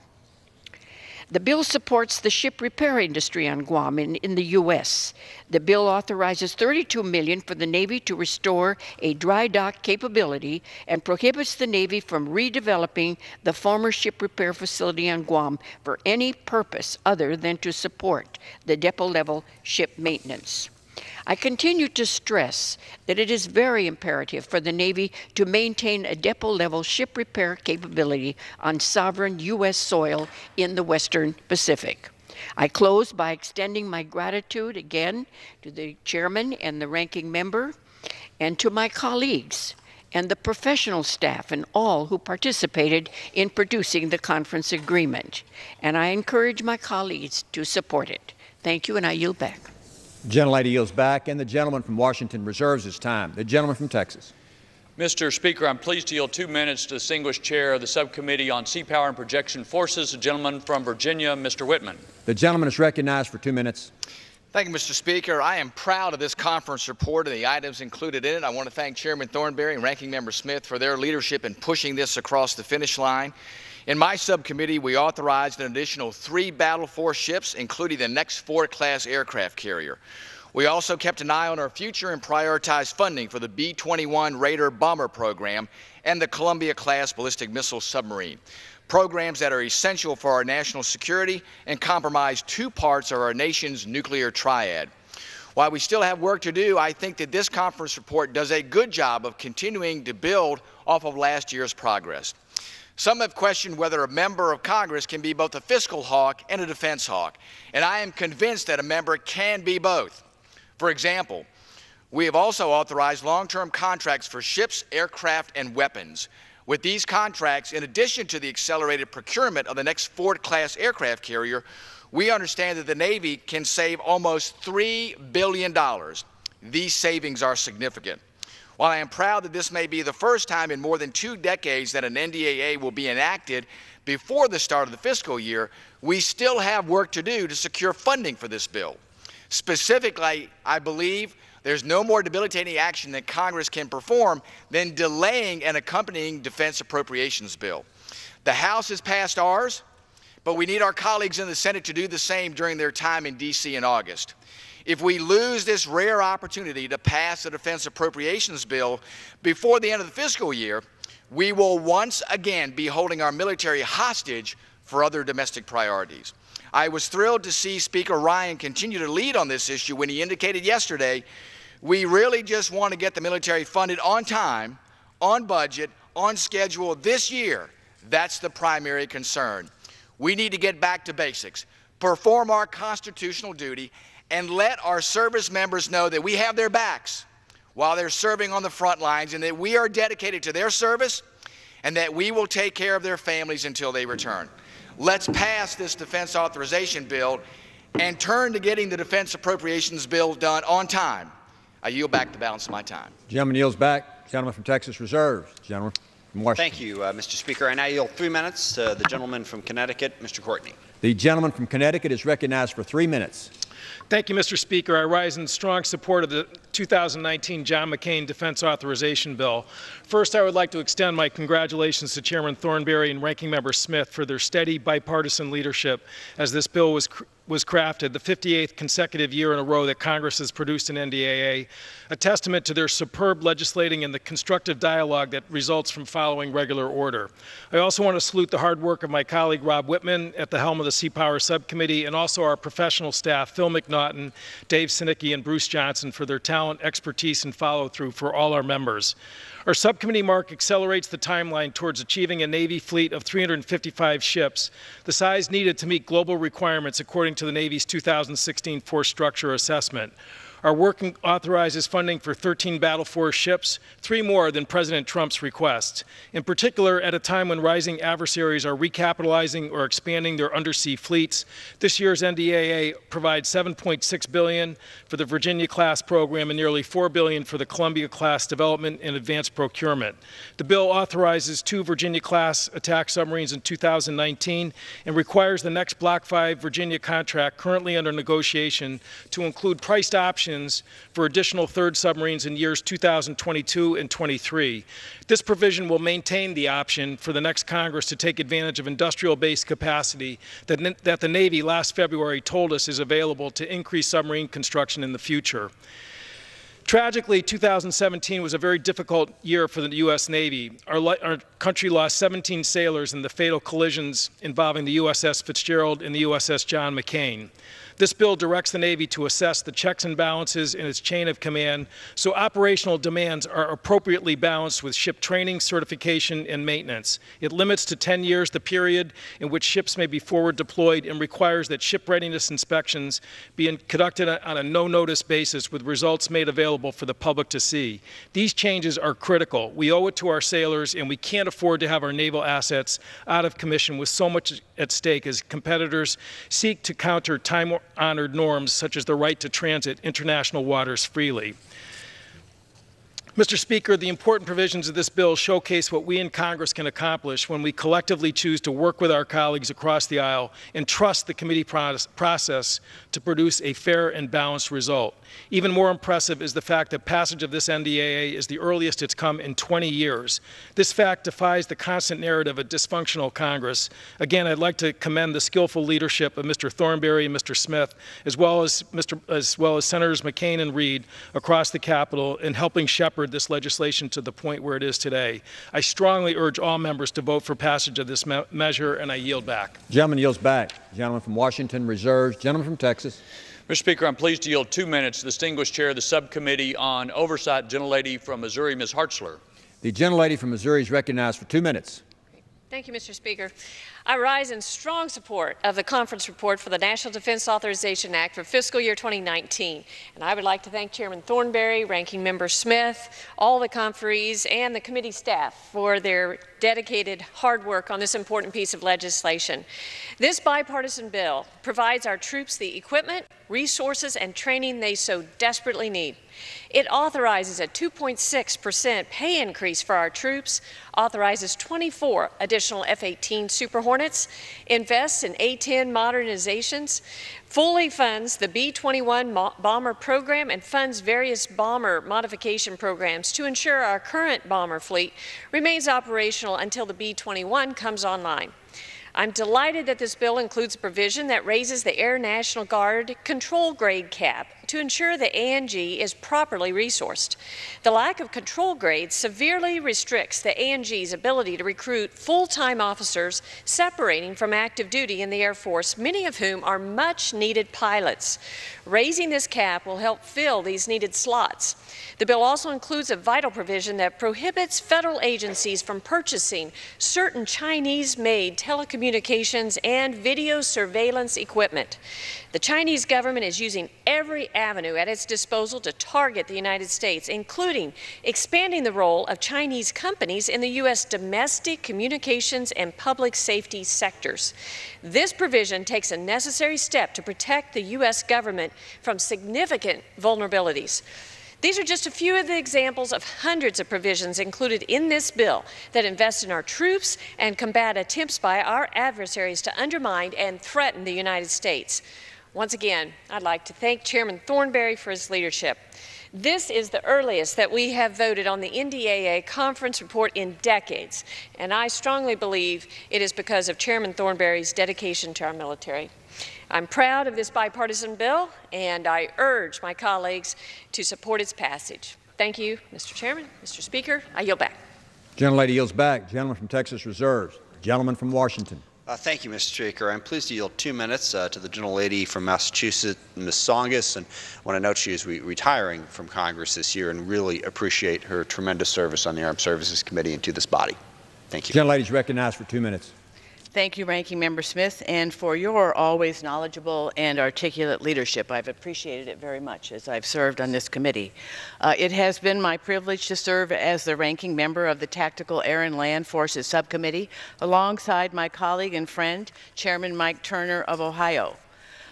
The bill supports the ship repair industry on Guam in the U.S. The bill authorizes $32 million for the Navy to restore a dry dock capability and prohibits the Navy from redeveloping the former ship repair facility on Guam for any purpose other than to support the depot-level ship maintenance. I continue to stress that it is very imperative for the Navy to maintain a depot-level ship repair capability on sovereign U.S. soil in the Western Pacific. I close by extending my gratitude again to the Chairman and the Ranking Member, and to my colleagues and the professional staff and all who participated in producing the conference agreement. And I encourage my colleagues to support it. Thank you, and I yield back. The gentlelady yields back, and the gentleman from Washington reserves his time. The gentleman from Texas. Mr. Speaker, I'm pleased to yield 2 minutes to the distinguished chair of the Subcommittee on Sea Power and Projection Forces, the gentleman from Virginia, Mr. Whitman. The gentleman is recognized for 2 minutes. Thank you, Mr. Speaker. I am proud of this conference report and the items included in it. I want to thank Chairman Thornberry and Ranking Member Smith for their leadership in pushing this across the finish line. In my subcommittee, we authorized an additional 3 Battle Force ships, including the next Ford-class aircraft carrier. We also kept an eye on our future and prioritized funding for the B-21 Raider bomber program and the Columbia-class ballistic missile submarine, programs that are essential for our national security and compromise 2 parts of our nation's nuclear triad. While we still have work to do, I think that this conference report does a good job of continuing to build off of last year's progress. Some have questioned whether a member of Congress can be both a fiscal hawk and a defense hawk, and I am convinced that a member can be both. For example, we have also authorized long-term contracts for ships, aircraft, and weapons. With these contracts, in addition to the accelerated procurement of the next Ford-class aircraft carrier, we understand that the Navy can save almost $3 billion. These savings are significant. While I am proud that this may be the first time in more than 2 decades that an NDAA will be enacted before the start of the fiscal year, we still have work to do to secure funding for this bill. Specifically, I believe there's no more debilitating action that Congress can perform than delaying an accompanying defense appropriations bill. The House has passed ours, but we need our colleagues in the Senate to do the same during their time in D.C. in August. If we lose this rare opportunity to pass a defense appropriations bill before the end of the fiscal year, we will once again be holding our military hostage for other domestic priorities. I was thrilled to see Speaker Ryan continue to lead on this issue when he indicated yesterday, we really just want to get the military funded on time, on budget, on schedule this year. That's the primary concern. We need to get back to basics, perform our constitutional duty, and let our service members know that we have their backs while they're serving on the front lines and that we are dedicated to their service and that we will take care of their families until they return. Let's pass this defense authorization bill and turn to getting the defense appropriations bill done on time. I yield back the balance of my time. Gentleman yields back. Gentleman from Texas reserves. Gentleman from Washington. Thank you, Mr. Speaker. I now yield 3 minutes to the gentleman from Connecticut, Mr. Courtney. The gentleman from Connecticut is recognized for 3 minutes. Thank you, Mr. Speaker. I rise in strong support of the 2019 John McCain Defense Authorization Bill. First, I would like to extend my congratulations to Chairman Thornberry and Ranking Member Smith for their steady bipartisan leadership as this bill was crafted, the 58th consecutive year in a row that Congress has produced an NDAA, a testament to their superb legislating and the constructive dialogue that results from following regular order. I also want to salute the hard work of my colleague Rob Whitman at the helm of the Sea Power Subcommittee and also our professional staff, Phil McNaughton, Dave Sinicki, and Bruce Johnson for their talent, expertise, and follow-through for all our members. Our subcommittee mark accelerates the timeline towards achieving a Navy fleet of 355 ships, the size needed to meet global requirements according to the Navy's 2016 Force Structure Assessment. Our work authorizes funding for 13 battle force ships, 3 more than President Trump's request. In particular, at a time when rising adversaries are recapitalizing or expanding their undersea fleets, this year's NDAA provides $7.6 billion for the Virginia-class program and nearly $4 billion for the Columbia-class development and advanced procurement. The bill authorizes 2 Virginia-class attack submarines in 2019 and requires the next Block 5 Virginia contract currently under negotiation to include priced options for additional 3rd submarines in years 2022 and 23. This provision will maintain the option for the next Congress to take advantage of industrial-based capacity that the Navy last February told us is available to increase submarine construction in the future. Tragically, 2017 was a very difficult year for the U.S. Navy. Our country lost 17 sailors in the fatal collisions involving the USS Fitzgerald and the USS John McCain. This bill directs the Navy to assess the checks and balances in its chain of command so operational demands are appropriately balanced with ship training, certification, and maintenance. It limits to 10 years the period in which ships may be forward deployed and requires that ship readiness inspections be conducted on a no-notice basis with results made available for the public to see. These changes are critical. We owe it to our sailors, and we can't afford to have our naval assets out of commission with so much at stake as competitors seek to counter time-honored norms such as the right to transit international waters freely. Mr. Speaker, the important provisions of this bill showcase what we in Congress can accomplish when we collectively choose to work with our colleagues across the aisle and trust the committee process to produce a fair and balanced result. Even more impressive is the fact that passage of this NDAA is the earliest it's come in 20 years. This fact defies the constant narrative of dysfunctional Congress. Again, I'd like to commend the skillful leadership of Mr. Thornberry and Mr. Smith, as well as Senators McCain and Reid across the Capitol in helping shepherd this legislation to the point where it is today. I strongly urge all members to vote for passage of this measure, and I yield back. Gentleman yields back. Gentleman from Washington reserves. Gentleman from Texas. Mr. Speaker, I'm pleased to yield 2 minutes to the distinguished chair of the Subcommittee on Oversight, gentlelady from Missouri, Ms. Hartzler. The gentlelady from Missouri is recognized for 2 minutes. Thank you, Mr. Speaker. I rise in strong support of the conference report for the National Defense Authorization Act for fiscal year 2019. And I would like to thank Chairman Thornberry, Ranking Member Smith, all the conferees, and the committee staff for their dedicated hard work on this important piece of legislation. This bipartisan bill provides our troops the equipment, resources, and training they so desperately need. It authorizes a 2.6% pay increase for our troops, authorizes 24 additional F-18 Super Hornets, invests in A-10 modernizations, fully funds the B-21 bomber program, and funds various bomber modification programs to ensure our current bomber fleet remains operational until the B-21 comes online. I'm delighted that this bill includes a provision that raises the Air National Guard control grade cap to ensure the ANG is properly resourced. The lack of control grades severely restricts the ANG's ability to recruit full-time officers separating from active duty in the Air Force, many of whom are much-needed pilots. Raising this cap will help fill these needed slots. The bill also includes a vital provision that prohibits federal agencies from purchasing certain Chinese-made telecommunications and video surveillance equipment. The Chinese government is using every avenue at its disposal to target the United States, including expanding the role of Chinese companies in the U.S. domestic communications and public safety sectors. This provision takes a necessary step to protect the U.S. government from significant vulnerabilities. These are just a few of the examples of hundreds of provisions included in this bill that invest in our troops and combat attempts by our adversaries to undermine and threaten the United States. Once again, I'd like to thank Chairman Thornberry for his leadership. This is the earliest that we have voted on the NDAA conference report in decades, and I strongly believe it is because of Chairman Thornberry's dedication to our military. I'm proud of this bipartisan bill, and I urge my colleagues to support its passage. Thank you, Mr. Chairman, Mr. Speaker. I yield back. Gentlelady yields back. Gentleman from Texas reserves. Gentleman from Washington. Thank you, Mr. Speaker. I'm pleased to yield 2 minutes to the gentlelady from Massachusetts, Ms. Tsongas, and I want to note she is retiring from Congress this year and really appreciate her tremendous service on the Armed Services Committee and to this body. Thank you. Gentlelady is recognized for 2 minutes. Thank you, Ranking Member Smith, and for your always knowledgeable and articulate leadership. I've appreciated it very much as I've served on this committee. It has been my privilege to serve as the ranking member of the Tactical Air and Land Forces Subcommittee alongside my colleague and friend, Chairman Mike Turner of Ohio.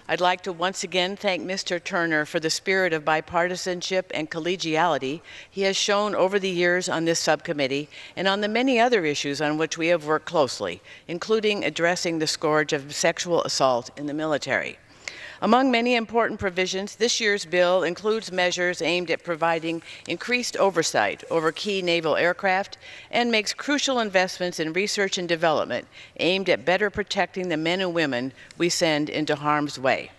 I'd like to once again thank Mr. Turner for the spirit of bipartisanship and collegiality he has shown over the years on this subcommittee and on the many other issues on which we have worked closely, including addressing the scourge of sexual assault in the military. Among many important provisions, this year's bill includes measures aimed at providing increased oversight over key naval aircraft and makes crucial investments in research and development aimed at better protecting the men and women we send into harm's way.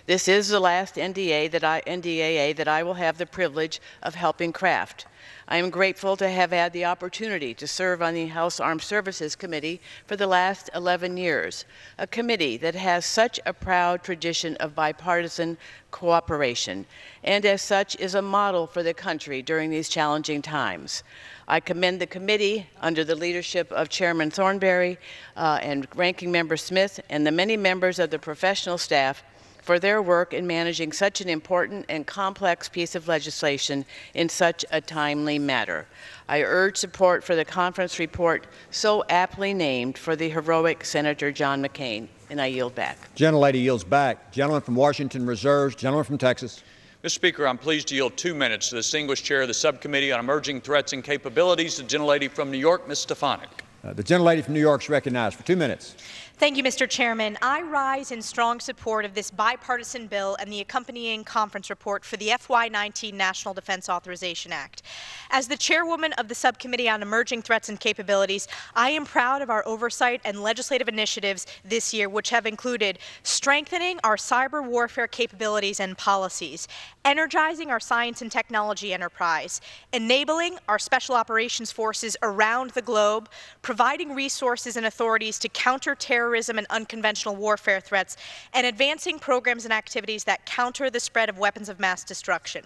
This is the last NDAA that I will have the privilege of helping craft. I am grateful to have had the opportunity to serve on the House Armed Services Committee for the last 11 years, a committee that has such a proud tradition of bipartisan cooperation, and as such is a model for the country during these challenging times. I commend the committee under the leadership of Chairman Thornberry and Ranking Member Smith and the many members of the professional staff for their work in managing such an important and complex piece of legislation in such a timely matter. I urge support for the conference report so aptly named for the heroic Senator John McCain, and I yield back. Gentlelady yields back. Gentleman from Washington reserves. Gentleman from Texas. Mr. Speaker, I'm pleased to yield 2 minutes to the distinguished chair of the Subcommittee on Emerging Threats and Capabilities, the gentlelady from New York, Ms. Stefanik. The gentlelady from New York is recognized for 2 minutes. Thank you, Mr. Chairman. I rise in strong support of this bipartisan bill and the accompanying conference report for the FY19 National Defense Authorization Act. As the chairwoman of the Subcommittee on Emerging Threats and Capabilities, I am proud of our oversight and legislative initiatives this year, which have included strengthening our cyber warfare capabilities and policies, energizing our science and technology enterprise, enabling our special operations forces around the globe, providing resources and authorities to counter terrorism terrorism and unconventional warfare threats, and advancing programs and activities that counter the spread of weapons of mass destruction.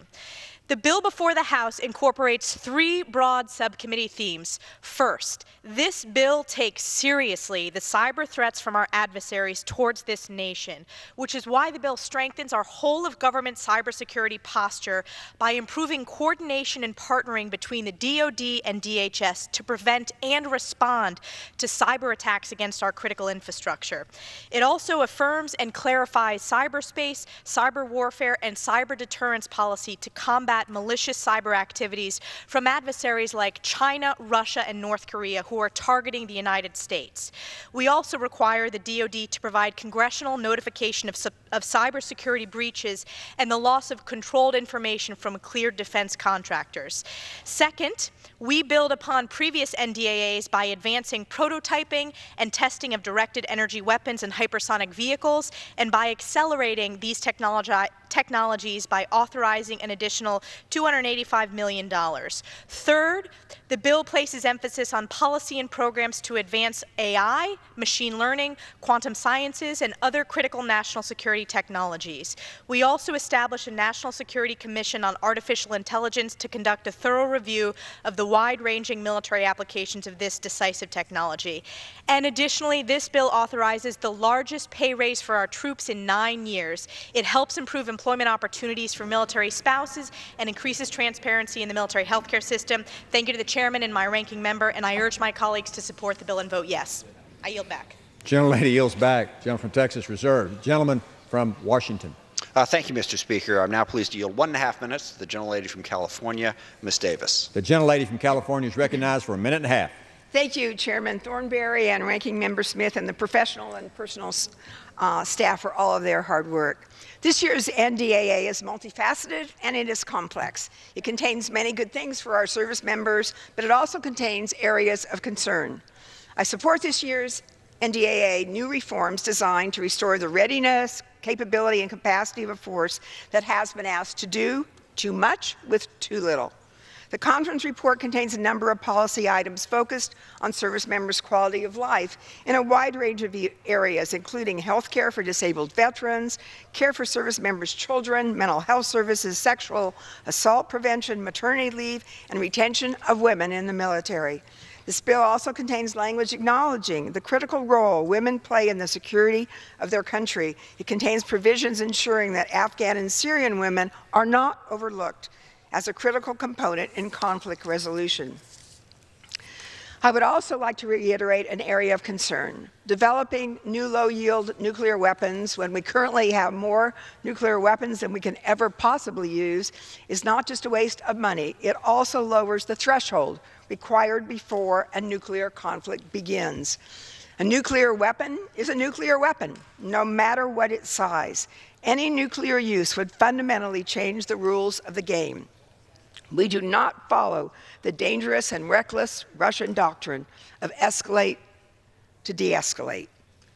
The bill before the House incorporates three broad subcommittee themes. First, this bill takes seriously the cyber threats from our adversaries towards this nation, which is why the bill strengthens our whole of government cybersecurity posture by improving coordination and partnering between the DoD and DHS to prevent and respond to cyber attacks against our critical infrastructure. It also affirms and clarifies cyberspace, cyber warfare, and cyber deterrence policy to combat malicious cyber activities from adversaries like China, Russia, and North Korea who are targeting the United States. We also require the DoD to provide congressional notification of cybersecurity breaches and the loss of controlled information from cleared defense contractors. Second, we build upon previous NDAAs by advancing prototyping and testing of directed energy weapons and hypersonic vehicles, and by accelerating these technologies by authorizing an additional $285 million. Third, the bill places emphasis on policy and programs to advance AI, machine learning, quantum sciences, and other critical national security technologies. We also establish a National Security Commission on Artificial Intelligence to conduct a thorough review of the wide-ranging military applications of this decisive technology. And additionally, this bill authorizes the largest pay raise for our troops in 9 years. It helps improve employment opportunities for military spouses and increases transparency in the military healthcare system. Thank you to the chairman and my ranking member, and I urge my colleagues to support the bill and vote yes. I yield back. Gentlelady yields back. Gentleman from Texas reserved. Gentleman from Washington. Thank you, Mr. Speaker. I'm now pleased to yield 1.5 minutes to the gentlelady from California, Ms. Davis. The gentlelady from California is recognized for 1.5 minutes. Thank you, Chairman Thornberry and Ranking Member Smith, and the professional and personal staff for all of their hard work. This year's NDAA is multifaceted and it is complex. It contains many good things for our service members, but it also contains areas of concern. I support this year's NDAA new reforms designed to restore the readiness, capability, and capacity of a force that has been asked to do too much with too little. The conference report contains a number of policy items focused on service members' quality of life in a wide range of areas, including health care for disabled veterans, care for service members' children, mental health services, sexual assault prevention, maternity leave, and retention of women in the military. This bill also contains language acknowledging the critical role women play in the security of their country. It contains provisions ensuring that Afghan and Syrian women are not overlooked as a critical component in conflict resolution. I would also like to reiterate an area of concern. Developing new low-yield nuclear weapons when we currently have more nuclear weapons than we can ever possibly use is not just a waste of money, it also lowers the threshold required before a nuclear conflict begins. A nuclear weapon is a nuclear weapon, no matter what its size. Any nuclear use would fundamentally change the rules of the game. We do not follow the dangerous and reckless Russian doctrine of escalate to de-escalate.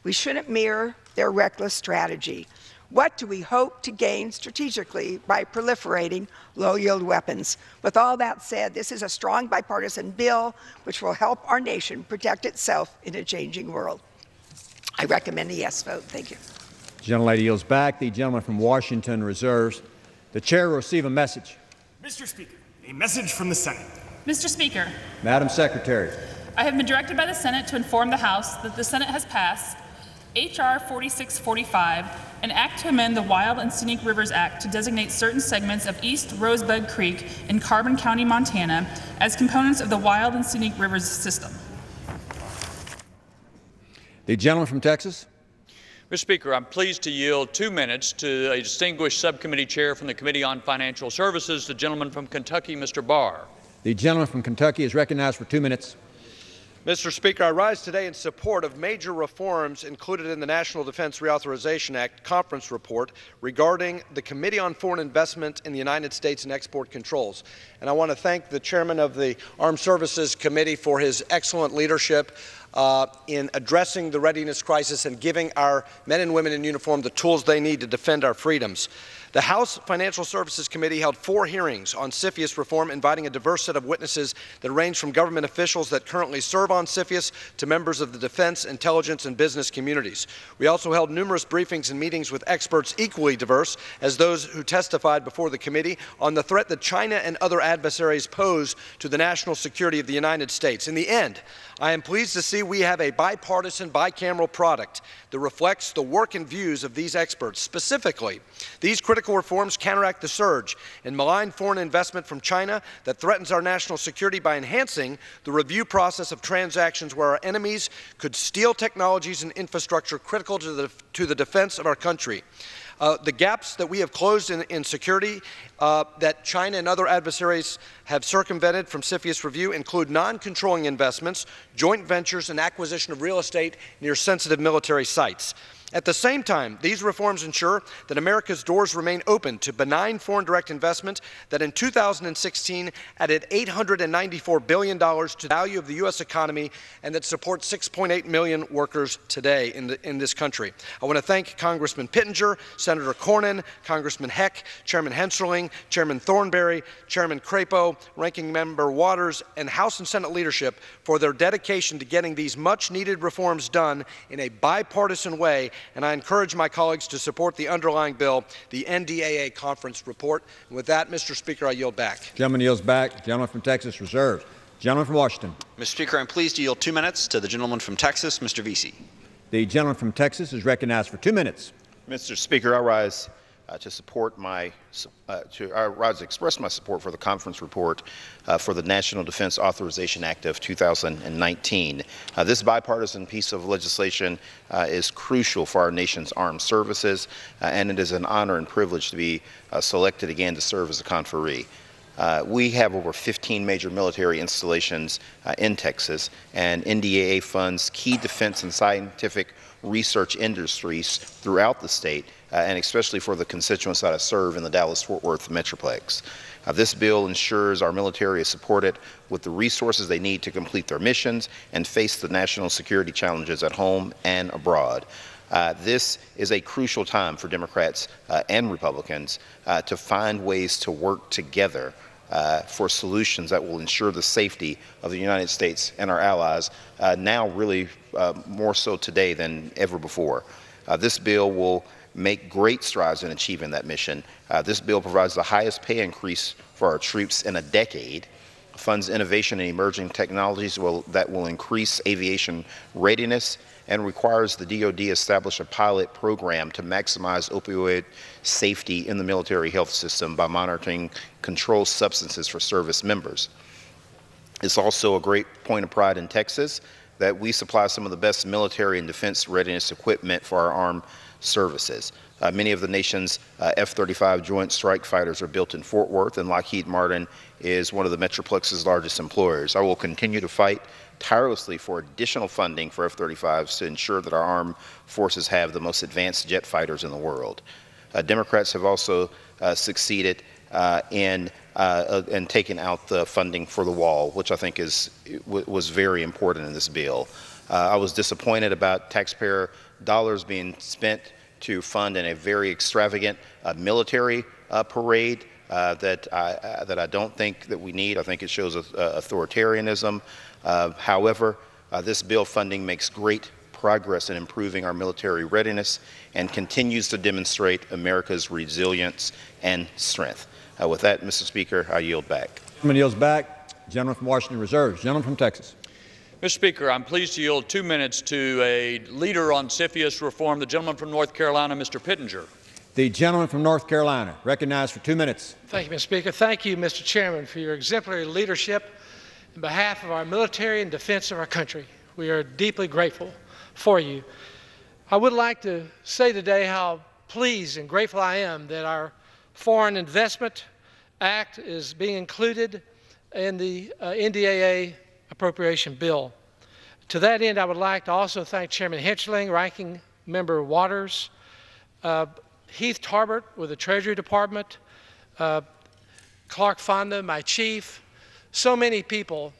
We shouldn't mirror their reckless strategy. What do we hope to gain strategically by proliferating low-yield weapons? With all that said, this is a strong bipartisan bill which will help our nation protect itself in a changing world. I recommend a yes vote. Thank you. The gentlelady yields back. The gentleman from Washington reserves. The chair will receive a message. Mr. Speaker, a message from the Senate. Mr. Speaker, Madam Secretary. I have been directed by the Senate to inform the House that the Senate has passed H.R. 4645, an act to amend the Wild and Scenic Rivers Act to designate certain segments of East Rosebud Creek in Carbon County, Montana, as components of the Wild and Scenic Rivers system. The gentleman from Texas. Mr. Speaker, I'm pleased to yield 2 minutes to a distinguished subcommittee chair from the Committee on Financial Services, the gentleman from Kentucky, Mr. Barr. The gentleman from Kentucky is recognized for 2 minutes. Mr. Speaker, I rise today in support of major reforms included in the National Defense Reauthorization Act conference report regarding the Committee on Foreign Investment in the United States and Export Controls. And I want to thank the chairman of the Armed Services Committee for his excellent leadership in addressing the readiness crisis and giving our men and women in uniform the tools they need to defend our freedoms. The House Financial Services Committee held 4 hearings on CFIUS reform, inviting a diverse set of witnesses that range from government officials that currently serve on CFIUS to members of the defense, intelligence, and business communities. We also held numerous briefings and meetings with experts equally diverse as those who testified before the committee on the threat that China and other adversaries pose to the national security of the United States. In the end, I am pleased to see we have a bipartisan, bicameral product that reflects the work and views of these experts. Specifically, these critical reforms counteract the surge in malign foreign investment from China that threatens our national security by enhancing the review process of transactions where our enemies could steal technologies and infrastructure critical to the defense of our country. The gaps that we have closed in security that China and other adversaries have circumvented from CFIUS review include non-controlling investments, joint ventures, and acquisition of real estate near sensitive military sites. At the same time, these reforms ensure that America's doors remain open to benign foreign direct investment that in 2016 added $894 billion to the value of the U.S. economy and that supports 6.8 million workers today in this country. I want to thank Congressman Pittenger, Senator Cornyn, Congressman Heck, Chairman Hensarling, Chairman Thornberry, Chairman Crapo, Ranking Member Waters, and House and Senate leadership for their dedication to getting these much-needed reforms done in a bipartisan way. And I encourage my colleagues to support the underlying bill, the NDAA conference report. And with that, Mr. Speaker, I yield back. Gentleman yields back. Gentleman from Texas reserved. Gentleman from Washington. Mr. Speaker, I'm pleased to yield 2 minutes to the gentleman from Texas, Mr. Vesey. The gentleman from Texas is recognized for 2 minutes. Mr. Speaker, I rise to support to express my support for the conference report for the National Defense Authorization Act of 2019. This bipartisan piece of legislation is crucial for our nation's armed services, and it is an honor and privilege to be selected again to serve as a conferee. We have over 15 major military installations in Texas, and NDAA funds key defense and scientific research industries throughout the state, and especially for the constituents that I serve in the Dallas-Fort Worth Metroplex. This bill ensures our military is supported with the resources they need to complete their missions and face the national security challenges at home and abroad. This is a crucial time for Democrats and Republicans to find ways to work together for solutions that will ensure the safety of the United States and our allies, now really more so today than ever before. This bill will make great strides in achieving that mission. This bill provides the highest pay increase for our troops in a decade, funds innovation and emerging technologies that will increase aviation readiness, and requires the DoD establish a pilot program to maximize opioid safety in the military health system by monitoring controlled substances for service members. It's also a great point of pride in Texas that we supply some of the best military and defense readiness equipment for our armed services. Many of the nation's F-35 Joint Strike Fighters are built in Fort Worth, and Lockheed Martin is one of the Metroplex's largest employers. I will continue to fight tirelessly for additional funding for F-35s to ensure that our armed forces have the most advanced jet fighters in the world. Democrats have also succeeded in taking out the funding for the wall, which I think was very important in this bill. I was disappointed about taxpayer dollars being spent to fund in a very extravagant military parade that I don't think that we need. I think it shows authoritarianism. However, this bill funding makes great progress in improving our military readiness and continues to demonstrate America's resilience and strength. With that, Mr. Speaker, I yield back. Gentleman yields back. Gentleman from Washington reserves. Gentleman from Texas. Mr. Speaker, I'm pleased to yield 2 minutes to a leader on CFIUS reform, the gentleman from North Carolina, Mr. Pittenger. The gentleman from North Carolina, recognized for 2 minutes. Thank you, Mr. Speaker. Thank you, Mr. Chairman, for your exemplary leadership on behalf of our military and defense of our country. We are deeply grateful for you. I would like to say today how pleased and grateful I am that our Foreign Investment Act is being included in the NDAA appropriation bill. To that end, I would like to also thank Chairman Hensarling, Ranking Member Waters, Heath Tarbert with the Treasury Department, Clark Fonda, my chief, so many people,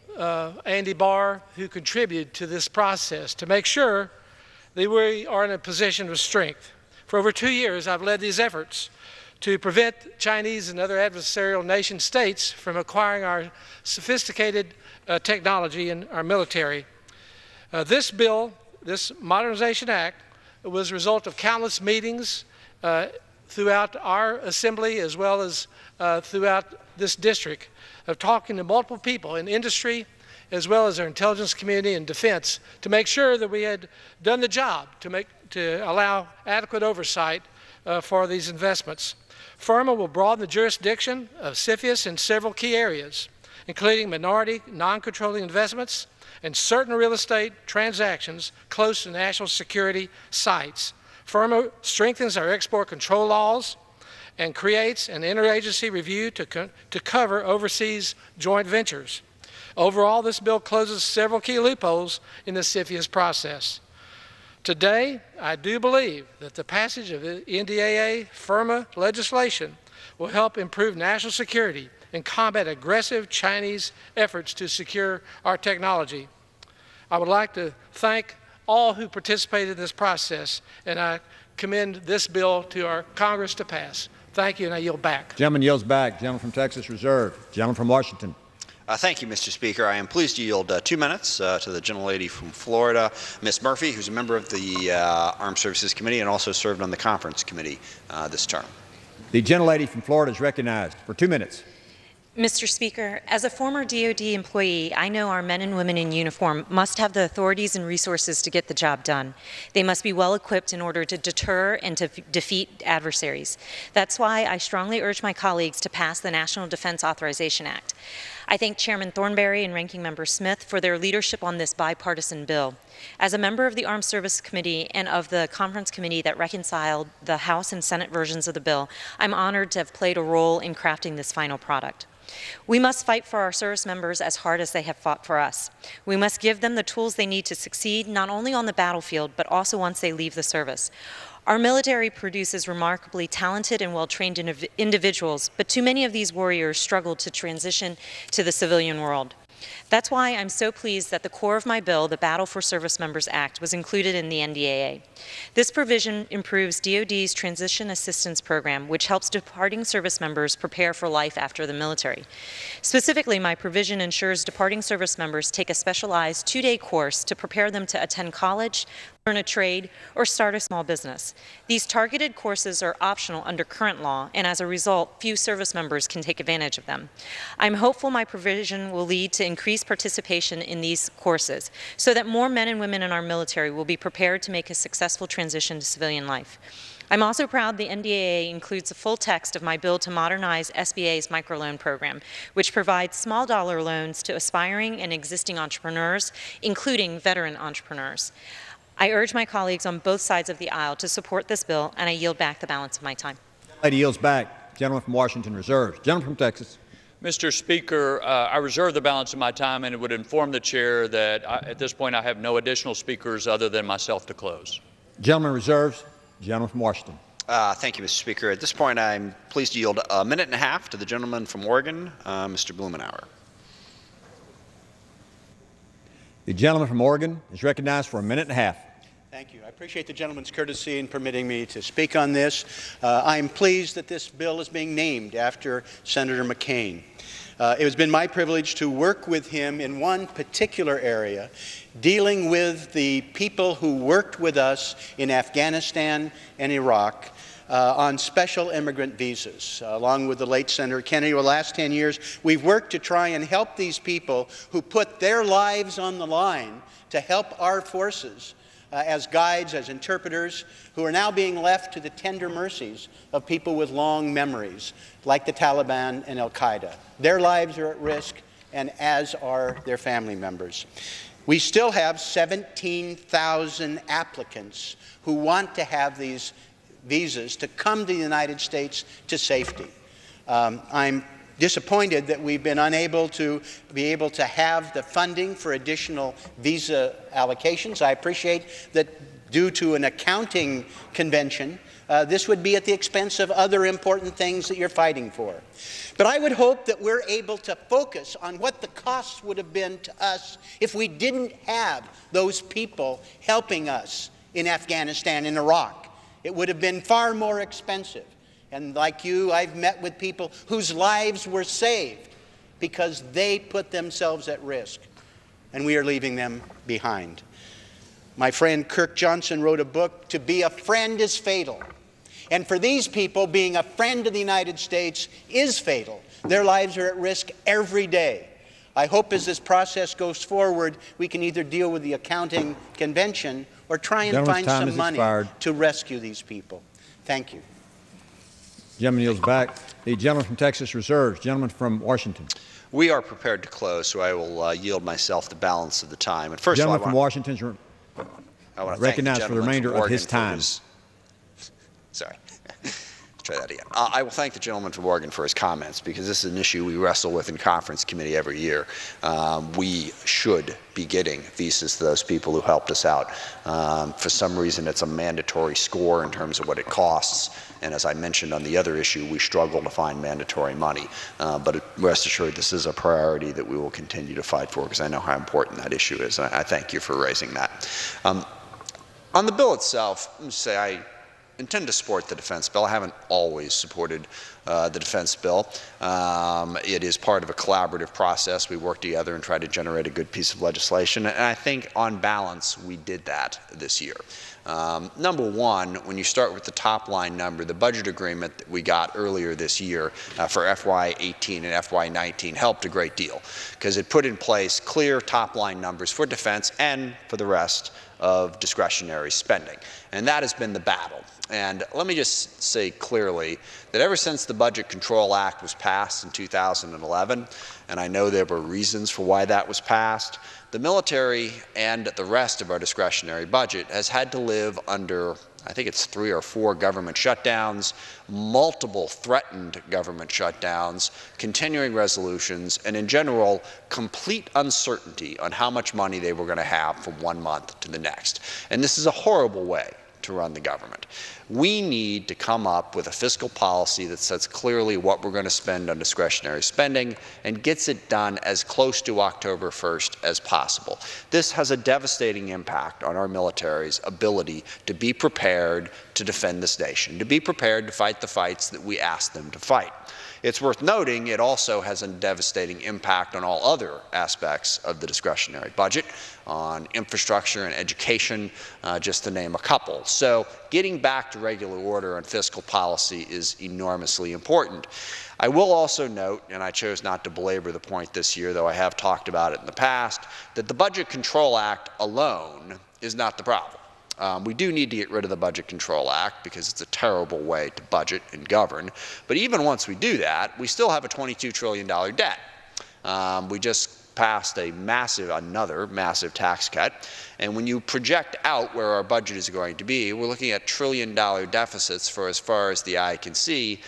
Andy Barr, who contributed to this process to make sure that we are in a position of strength. For over 2 years, I've led these efforts to prevent Chinese and other adversarial nation states from acquiring our sophisticated technology in our military. This bill, this Modernization Act, was a result of countless meetings throughout our assembly as well as throughout this district, of talking to multiple people in industry as well as our intelligence community and defense to make sure that we had done the job to allow adequate oversight for these investments. FIRMA will broaden the jurisdiction of CFIUS in several key areas, including minority, non-controlling investments and certain real estate transactions close to national security sites. FIRMA strengthens our export control laws and creates an interagency review to cover overseas joint ventures. Overall, this bill closes several key loopholes in the CFIUS process. Today, I do believe that the passage of the NDAA FIRMA legislation will help improve national security and combat aggressive Chinese efforts to secure our technology. I would like to thank all who participated in this process, and I commend this bill to our Congress to pass. Thank you, and I yield back. Gentleman yields back. Gentleman from Texas reserved. Gentleman from Washington. Thank you, Mr. Speaker. I am pleased to yield 2 minutes to the gentlelady from Florida, Ms. Murphy, who's a member of the Armed Services Committee and also served on the Conference Committee this term. The gentlelady from Florida is recognized for 2 minutes. Mr. Speaker, as a former DoD employee, I know our men and women in uniform must have the authorities and resources to get the job done. They must be well equipped in order to deter and to defeat adversaries. That's why I strongly urge my colleagues to pass the National Defense Authorization Act. I thank Chairman Thornberry and Ranking Member Smith for their leadership on this bipartisan bill. As a member of the Armed Services Committee and of the Conference Committee that reconciled the House and Senate versions of the bill, I'm honored to have played a role in crafting this final product. We must fight for our service members as hard as they have fought for us. We must give them the tools they need to succeed, not only on the battlefield, but also once they leave the service. Our military produces remarkably talented and well-trained individuals, but too many of these warriors struggle to transition to the civilian world. That's why I'm so pleased that the core of my bill, the Battle for Service Members Act, was included in the NDAA. This provision improves DoD's Transition Assistance Program, which helps departing service members prepare for life after the military. Specifically, my provision ensures departing service members take a specialized 2-day course to prepare them to attend college, learn a trade, or start a small business. These targeted courses are optional under current law, and as a result, few service members can take advantage of them. I'm hopeful my provision will lead to increased participation in these courses so that more men and women in our military will be prepared to make a successful transition to civilian life. I'm also proud the NDAA includes the full text of my bill to modernize SBA's microloan program, which provides small dollar loans to aspiring and existing entrepreneurs, including veteran entrepreneurs. I urge my colleagues on both sides of the aisle to support this bill, and I yield back the balance of my time. Lady yields back. Gentleman from Washington reserves. Gentleman from Texas. Mr. Speaker, I reserve the balance of my time and would inform the chair that at this point I have no additional speakers other than myself to close. Gentleman reserves. Gentleman from Washington. Thank you, Mr. Speaker. At this point, I'm pleased to yield 1.5 minutes to the gentleman from Oregon, Mr. Blumenauer. The gentleman from Oregon is recognized for 1.5 minutes. Thank you. I appreciate the gentleman's courtesy in permitting me to speak on this. I'm pleased that this bill is being named after Senator McCain. It has been my privilege to work with him in one particular area, dealing with the people who worked with us in Afghanistan and Iraq on special immigrant visas. Along with the late Senator Kennedy, over the last 10 years, we've worked to try and help these people who put their lives on the line to help our forces as guides, as interpreters, who are now being left to the tender mercies of people with long memories, like the Taliban and Al-Qaeda. Their lives are at risk, and as are their family members. We still have 17,000 applicants who want to have these visas to come to the United States to safety. I'm disappointed that we've been unable to have the funding for additional visa allocations. I appreciate that due to an accounting convention, this would be at the expense of other important things that you're fighting for. But I would hope that we're able to focus on what the costs would have been to us if we didn't have those people helping us in Afghanistan and Iraq. It would have been far more expensive And like you, I've met with people whose lives were saved because they put themselves at risk, and we are leaving them behind. My friend Kirk Johnson wrote a book, "To Be a Friend is Fatal." And for these people, being a friend to the United States is fatal. Their lives are at risk every day. I hope as this process goes forward, we can either deal with the accounting convention or try and find some money to rescue these people. Thank you. Gentleman yields back. The gentleman from Texas reserves. Gentleman from Washington. We are prepared to close, so I will yield myself the balance of the time. And first of all, Gentleman from Washington is recognized for the remainder of his time. Sorry. Try that again. I will thank the gentleman from Oregon for his comments, because this is an issue we wrestle with in conference committee every year. We should be getting visas to those people who helped us out. For some reason, it's a mandatory score in terms of what it costs. And as I mentioned on the other issue, we struggle to find mandatory money. But rest assured, this is a priority that we will continue to fight for, because I know how important that issue is. And I thank you for raising that. On the bill itself, let me say I intend to support the defense bill. I haven't always supported the defense bill. It is part of a collaborative process. We work together and try to generate a good piece of legislation, and I think on balance we did that this year. Number one, when you start with the top line number, the budget agreement that we got earlier this year for FY18 and FY19 helped a great deal, because it put in place clear top line numbers for defense and for the rest of discretionary spending. And that has been the battle. And let me just say clearly that ever since the Budget Control Act was passed in 2011, and I know there were reasons for why that was passed, the military and the rest of our discretionary budget has had to live under, I think it's 3 or 4 government shutdowns, multiple threatened government shutdowns, continuing resolutions, and in general, complete uncertainty on how much money they were going to have from one month to the next. And this is a horrible way to run the government. We need to come up with a fiscal policy that sets clearly what we're going to spend on discretionary spending and gets it done as close to October 1st as possible. This has a devastating impact on our military's ability to be prepared to defend this nation, to be prepared to fight the fights that we ask them to fight. It's worth noting it also has a devastating impact on all other aspects of the discretionary budget, on infrastructure and education, just to name a couple. So getting back to regular order on fiscal policy is enormously important. I will also note, and I chose not to belabor the point this year, though I have talked about it in the past, that the Budget Control Act alone is not the problem. We do need to get rid of the Budget Control Act because it's a terrible way to budget and govern. But even once we do that, we still have a $22 trillion debt. We just passed another massive tax cut. And when you project out where our budget is going to be, we're looking at trillion-dollar deficits for as far as the eye can see,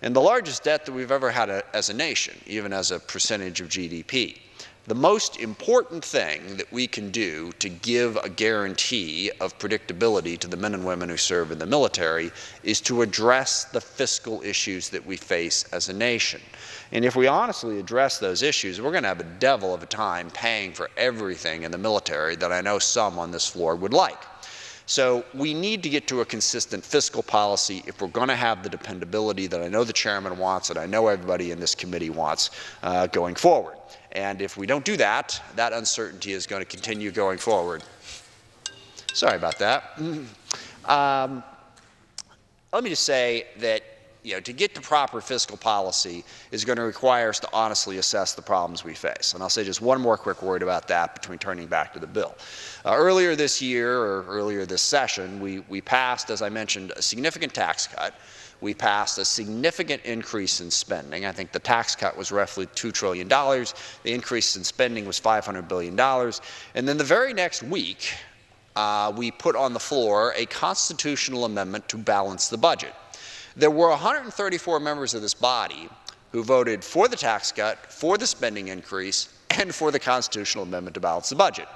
and the largest debt that we've ever had as a nation, even as a percentage of GDP. The most important thing that we can do to give a guarantee of predictability to the men and women who serve in the military is to address the fiscal issues that we face as a nation. And if we honestly address those issues, we're going to have a devil of a time paying for everything in the military that I know some on this floor would like. So we need to get to a consistent fiscal policy if we're going to have the dependability that I know the chairman wants and I know everybody in this committee wants going forward. And if we don't do that, that uncertainty is going to continue going forward. Sorry about that. Let me just say that to get to proper fiscal policy is going to require us to honestly assess the problems we face. And I'll say just one more quick word about that between turning back to the bill. Earlier this year, or earlier this session, we passed, as I mentioned, a significant tax cut. We passed a significant increase in spending. I think the tax cut was roughly $2 trillion. The increase in spending was $500 billion. And then the very next week, we put on the floor a constitutional amendment to balance the budget. There were 134 members of this body who voted for the tax cut, for the spending increase, and for the constitutional amendment to balance the budget.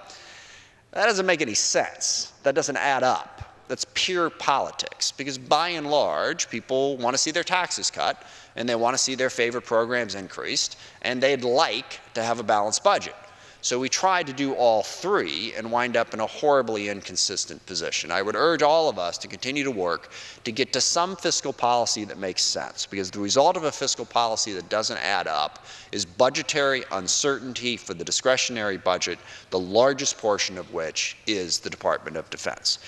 That doesn't make any sense. That doesn't add up. That's pure politics, because by and large, people want to see their taxes cut, and they want to see their favorite programs increased, and they'd like to have a balanced budget. So we tried to do all three and wind up in a horribly inconsistent position. I would urge all of us to continue to work to get to some fiscal policy that makes sense, because the result of a fiscal policy that doesn't add up is budgetary uncertainty for the discretionary budget, the largest portion of which is the Department of Defense.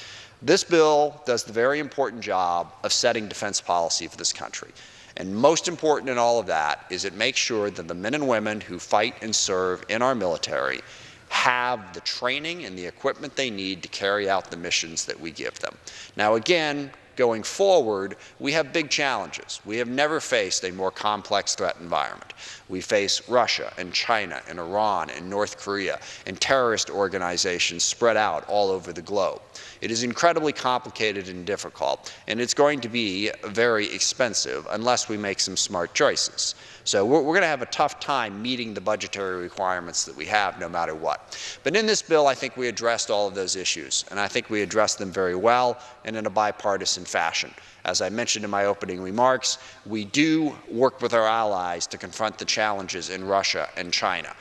This bill does the very important job of setting defense policy for this country. And most important in all of that is it makes sure that the men and women who fight and serve in our military have the training and the equipment they need to carry out the missions that we give them. Now again, going forward, we have big challenges. We have never faced a more complex threat environment. We face Russia and China and Iran and North Korea and terrorist organizations spread out all over the globe. It is incredibly complicated and difficult, and it's going to be very expensive unless we make some smart choices. So we're going to have a tough time meeting the budgetary requirements that we have no matter what. But in this bill, I think we addressed all of those issues, and I think we addressed them very well and in a bipartisan fashion. As I mentioned in my opening remarks, we do work with our allies to confront the challenges in Russia and China,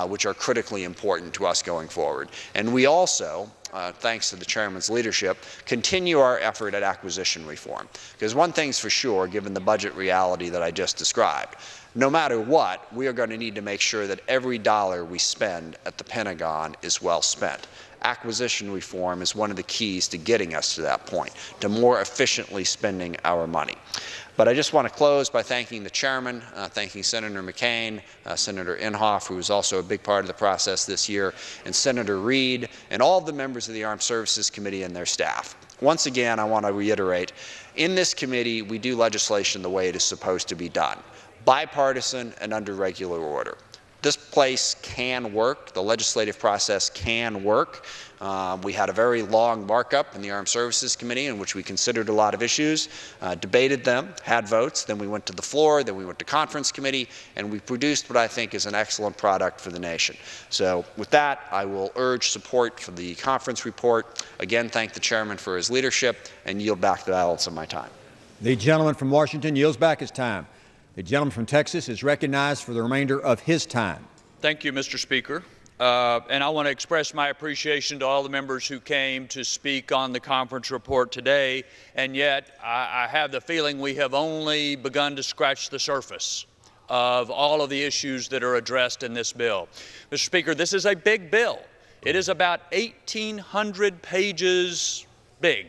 which are critically important to us going forward. And we also, thanks to the Chairman's leadership, continue our effort at acquisition reform. Because one thing's for sure, given the budget reality that I just described, no matter what, we are going to need to make sure that every dollar we spend at the Pentagon is well spent. Acquisition reform is one of the keys to getting us to that point, to more efficiently spending our money. But I just want to close by thanking the Chairman, thanking Senator McCain, Senator Inhofe, who was also a big part of the process this year, and Senator Reid, and all of the members of the Armed Services Committee and their staff. Once again, I want to reiterate, in this committee, we do legislation the way it is supposed to be done, bipartisan and under regular order. This place can work. The legislative process can work. We had a very long markup in the Armed Services Committee in which we considered a lot of issues, debated them, had votes, then we went to the floor, then we went to conference committee, and we produced what I think is an excellent product for the nation. So with that, I will urge support for the conference report. Again, thank the Chairman for his leadership and yield back the balance of my time. The gentleman from Washington yields back his time. The gentleman from Texas is recognized for the remainder of his time. Thank you, Mr. Speaker. And I want to express my appreciation to all the members who came to speak on the conference report today. And yet, I have the feeling we have only begun to scratch the surface of all of the issues that are addressed in this bill. Mr. Speaker, this is a big bill. It is about 1,800 pages big.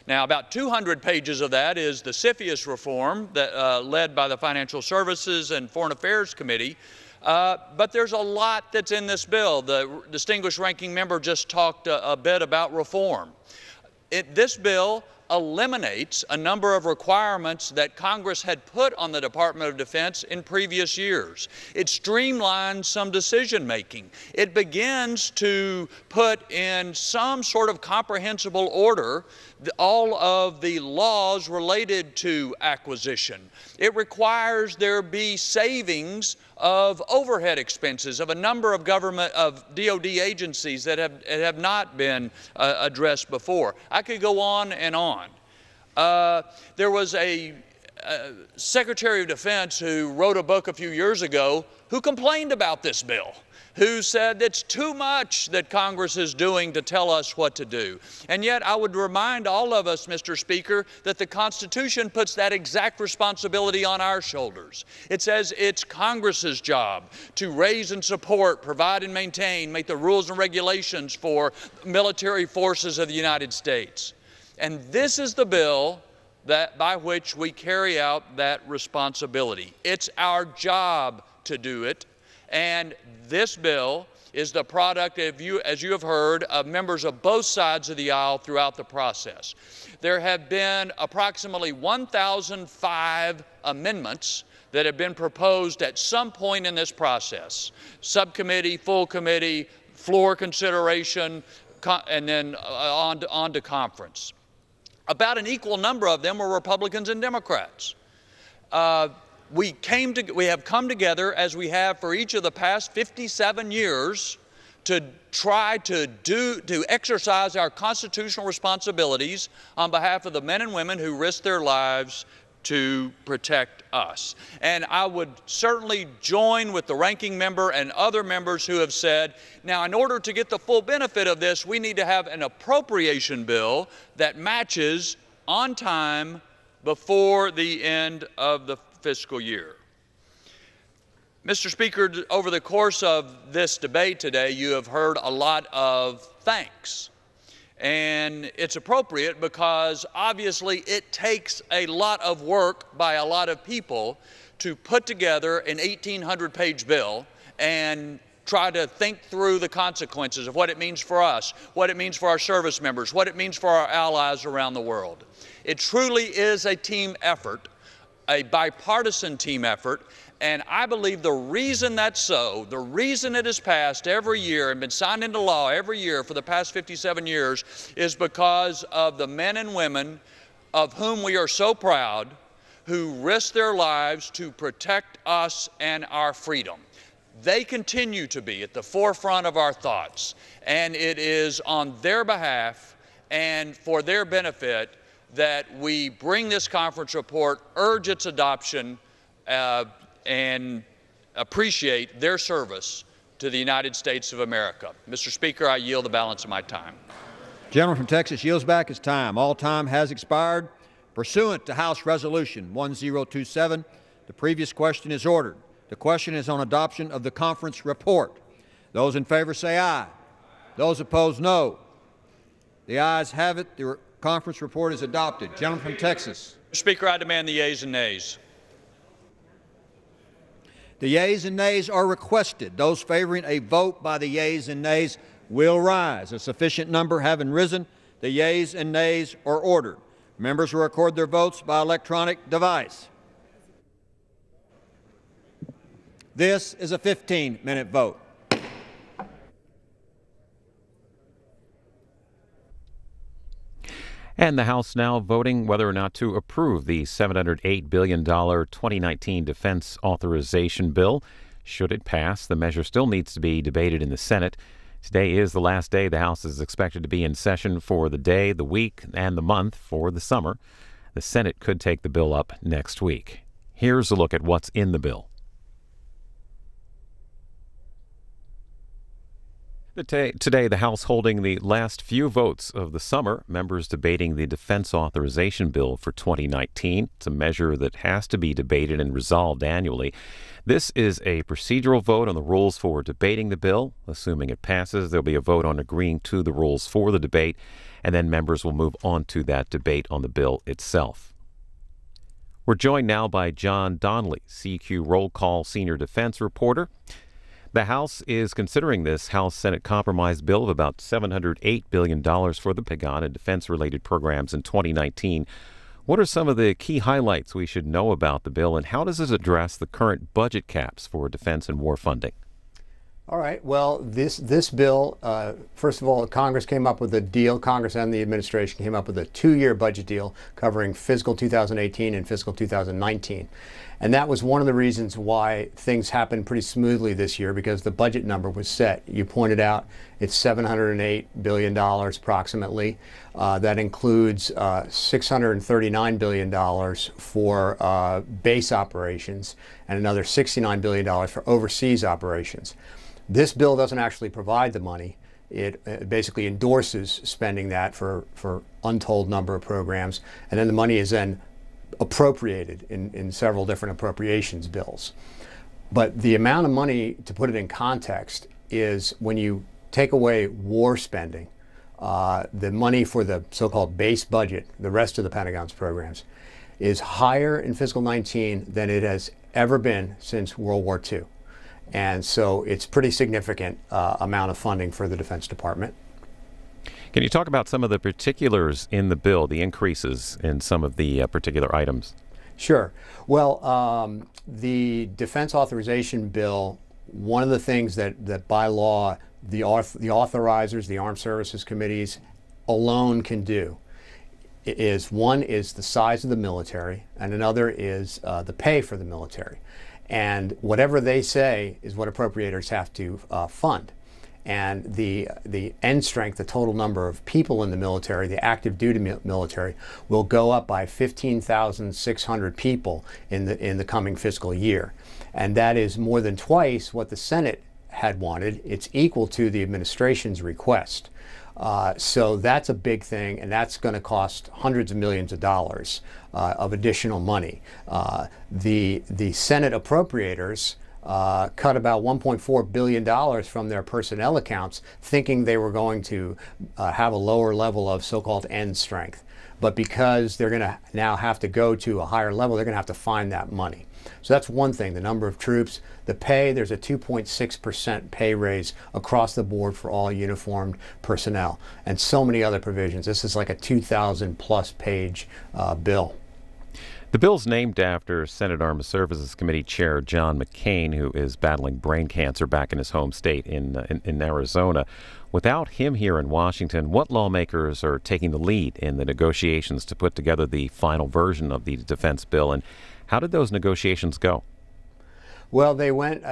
Now, about 200 pages of that is the CFIUS reform that, led by the Financial Services and Foreign Affairs Committee. But there's a lot that's in this bill. The distinguished ranking member just talked a bit about reform. This bill eliminates a number of requirements that Congress had put on the Department of Defense in previous years. It streamlines some decision making. It begins to put in some sort of comprehensible order all of the laws related to acquisition. It requires there be savings of overhead expenses of a number of DOD agencies that have not been addressed before. I could go on and on. There was a Secretary of Defense who wrote a book a few years ago who complained about this bill, who said it's too much that Congress is doing to tell us what to do. And yet I would remind all of us, Mr. Speaker, that the Constitution puts that exact responsibility on our shoulders. It says it's Congress's job to raise and support, provide and maintain, make the rules and regulations for military forces of the United States. And this is the bill by which we carry out that responsibility. It's our job to do it. And this bill is the product, as you have heard, of members of both sides of the aisle throughout the process. There have been approximately 1,005 amendments that have been proposed at some point in this process. Subcommittee, full committee, floor consideration, and then on to conference. About an equal number of them were Republicans and Democrats. We have come together, as we have for each of the past 57 years, to try to exercise our constitutional responsibilities on behalf of the men and women who risk their lives to protect us. And I would certainly join with the ranking member and other members who have said, now in order to get the full benefit of this, we need to have an appropriation bill that matches on time before the end of the fiscal year. Mr. Speaker, over the course of this debate today, you have heard a lot of thanks. And it's appropriate because obviously it takes a lot of work by a lot of people to put together an 1,800-page bill and try to think through the consequences of what it means for us, what it means for our service members, what it means for our allies around the world. It truly is a team effort, a bipartisan team effort, and I believe the reason that's so, the reason it has passed every year and been signed into law every year for the past 57 years is because of the men and women of whom we are so proud who risk their lives to protect us and our freedom. They continue to be at the forefront of our thoughts, and it is on their behalf and for their benefit that we bring this conference report, urge its adoption, and appreciate their service to the United States of America. Mr. Speaker, I yield the balance of my time. Gentleman from Texas yields back his time. All time has expired. Pursuant to House Resolution 1027, the previous question is ordered. The question is on adoption of the conference report. Those in favor say aye. Those opposed, no. The ayes have it. The conference report is adopted. Gentleman from Texas. Mr. Speaker, I demand the yeas and nays. The yeas and nays are requested. Those favoring a vote by the yeas and nays will rise. A sufficient number having risen, the yeas and nays are ordered. Members will record their votes by electronic device. This is a 15-minute vote. And the House now voting whether or not to approve the $708 billion 2019 defense authorization bill. Should it pass, the measure still needs to be debated in the Senate. Today is the last day the House is expected to be in session for the day, the week, and the month for the summer. The Senate could take the bill up next week. Here's a look at what's in the bill. Today, the House holding the last few votes of the summer, members debating the defense authorization bill for 2019. It's a measure that has to be debated and resolved annually. This is a procedural vote on the rules for debating the bill. Assuming it passes, there'll be a vote on agreeing to the rules for the debate, and then members will move on to that debate on the bill itself. We're joined now by John Donnelly, CQ Roll Call Senior Defense Reporter. The House is considering this House-Senate compromise bill of about $708 billion for the Pentagon and defense-related programs in 2019. What are some of the key highlights we should know about the bill, and how does it address the current budget caps for defense and war funding? All right. Well, this bill, first of all, Congress came up with a deal. Congress and the administration came up with a 2-year budget deal covering fiscal 2018 and fiscal 2019. And that was one of the reasons why things happened pretty smoothly this year, because the budget number was set. You pointed out it's $708 billion approximately. That includes $639 billion for base operations and another $69 billion for overseas operations. This bill doesn't actually provide the money. It basically endorses spending that for untold number of programs, and then the money is then appropriated in several different appropriations bills. But the amount of money, to put it in context, is when you take away war spending, the money for the so-called base budget, the rest of the Pentagon's programs, is higher in fiscal 19 than it has ever been since World War II. And so it's pretty significant amount of funding for the Defense Department. Can you talk about some of the particulars in the bill, the increases in some of the particular items? Sure. Well, the Defense Authorization Bill, one of the things that by law the authorizers, the Armed Services Committees alone can do is, one is the size of the military, and another is the pay for the military. And whatever they say is what appropriators have to fund. and the end strength, the total number of people in the military, the active duty military, will go up by 15,600 people in the coming fiscal year. And that is more than twice what the Senate had wanted. It's equal to the administration's request. So that's a big thing, and that's going to cost hundreds of millions of dollars of additional money. The Senate appropriators cut about $1.4 billion from their personnel accounts, thinking they were going to have a lower level of so-called end strength. But because they're going to now have to go to a higher level, they're going to have to find that money. So that's one thing, the number of troops. The pay, there's a 2.6% pay raise across the board for all uniformed personnel, and so many other provisions. This is like a 2,000-plus page bill. The bill's named after Senate Armed Services Committee Chair John McCain, who is battling brain cancer back in his home state in Arizona. Without him here in Washington, what lawmakers are taking the lead in the negotiations to put together the final version of the defense bill, and how did those negotiations go? Well, they went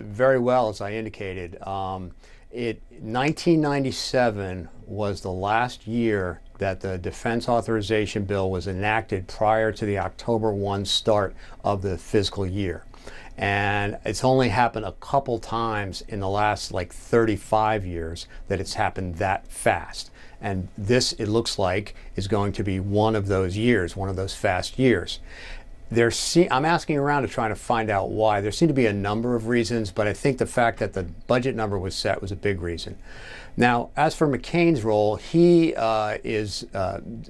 very well, as I indicated. 1997 was the last year that the Defense Authorization Bill was enacted prior to the October 1 start of the fiscal year. And it's only happened a couple times in the last 35 years that it's happened that fast. And this, it looks like, is going to be one of those years, one of those fast years. I'm asking around to try to find out why. There seem to be a number of reasons, but I think the fact that the budget number was set was a big reason. Now, as for McCain's role, he is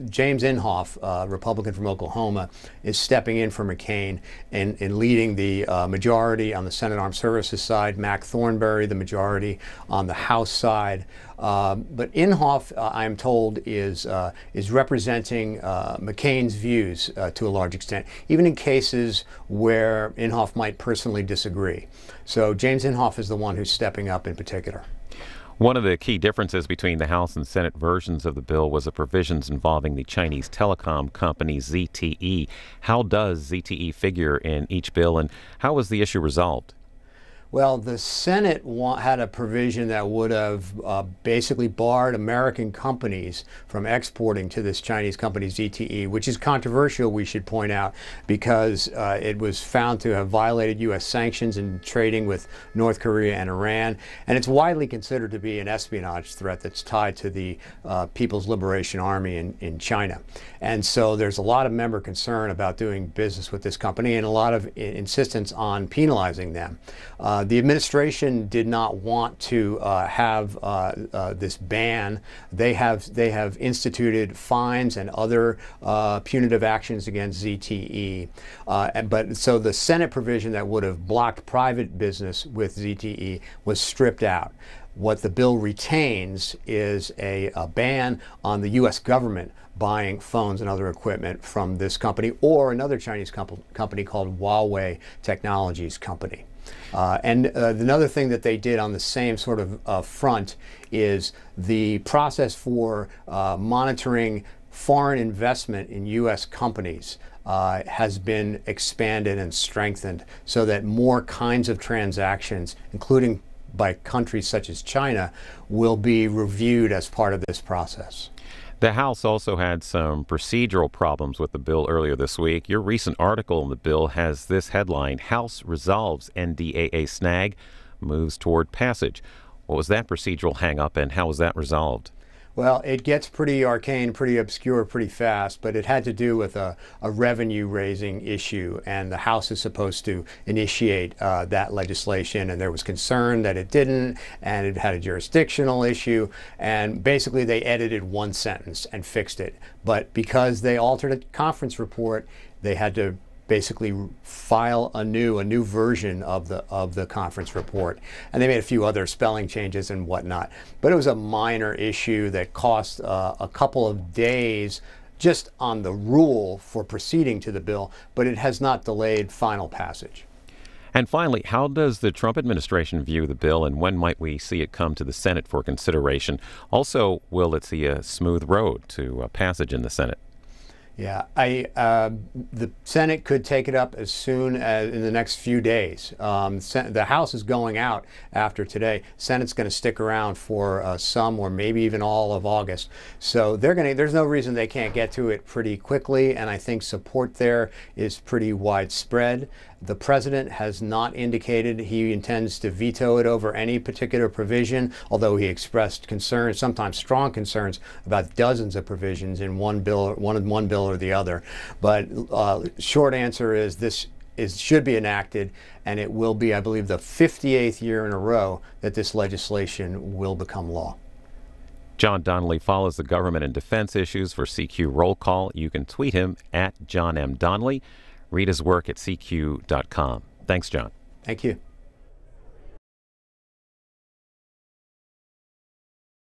James Inhofe, Republican from Oklahoma, is stepping in for McCain in leading the majority on the Senate Armed Services side, Mac Thornberry, the majority on the House side. But Inhofe, I'm told, is representing McCain's views to a large extent, even in cases where Inhofe might personally disagree. So James Inhofe is the one who's stepping up in particular. One of the key differences between the House and Senate versions of the bill was the provisions involving the Chinese telecom company ZTE. How does ZTE figure in each bill, and how was the issue resolved? Well, the Senate had a provision that would have basically barred American companies from exporting to this Chinese company ZTE, which is controversial, we should point out, because it was found to have violated U.S. sanctions in trading with North Korea and Iran, and it's widely considered to be an espionage threat that's tied to the People's Liberation Army in China. And so there's a lot of member concern about doing business with this company and a lot of insistence on penalizing them. The administration did not want to have this ban. They have instituted fines and other punitive actions against ZTE. But so the Senate provision that would have blocked private business with ZTE was stripped out. What the bill retains is a ban on the U.S. government buying phones and other equipment from this company or another Chinese company called Huawei Technologies Company. And another thing that they did on the same sort of front is the process for monitoring foreign investment in U.S. companies has been expanded and strengthened so that more kinds of transactions, including by countries such as China, will be reviewed as part of this process. The House also had some procedural problems with the bill earlier this week. Your recent article in the bill has this headline: House resolves NDAA snag, moves toward passage. What was that procedural hang-up, and how was that resolved? Well, it gets pretty arcane, pretty obscure, pretty fast, but it had to do with a revenue-raising issue, and the House is supposed to initiate that legislation, and there was concern that it didn't, and it had a jurisdictional issue, and basically they edited one sentence and fixed it. But because they altered a conference report, they had to basically file a new version of the conference report, and they made a few other spelling changes and whatnot. But it was a minor issue that cost a couple of days just on the rule for proceeding to the bill, but it has not delayed final passage. And finally, how does the Trump administration view the bill, and when might we see it come to the Senate for consideration? Also, will it see a smooth road to passage in the Senate? Yeah, the Senate could take it up as soon as in the next few days. The House is going out after today. Senate's going to stick around for some or maybe even all of August. So there's no reason they can't get to it pretty quickly, and I think support there is pretty widespread. The president has not indicated he intends to veto it over any particular provision, although he expressed concerns, sometimes strong concerns, about dozens of provisions in one bill or the other. But short answer is this should be enacted, and it will be, I believe, the 58th year in a row that this legislation will become law. John Donnelly follows the government and defense issues for CQ Roll Call. You can tweet him at John M. Donnelly. Read his work at CQ.com. Thanks, John. Thank you.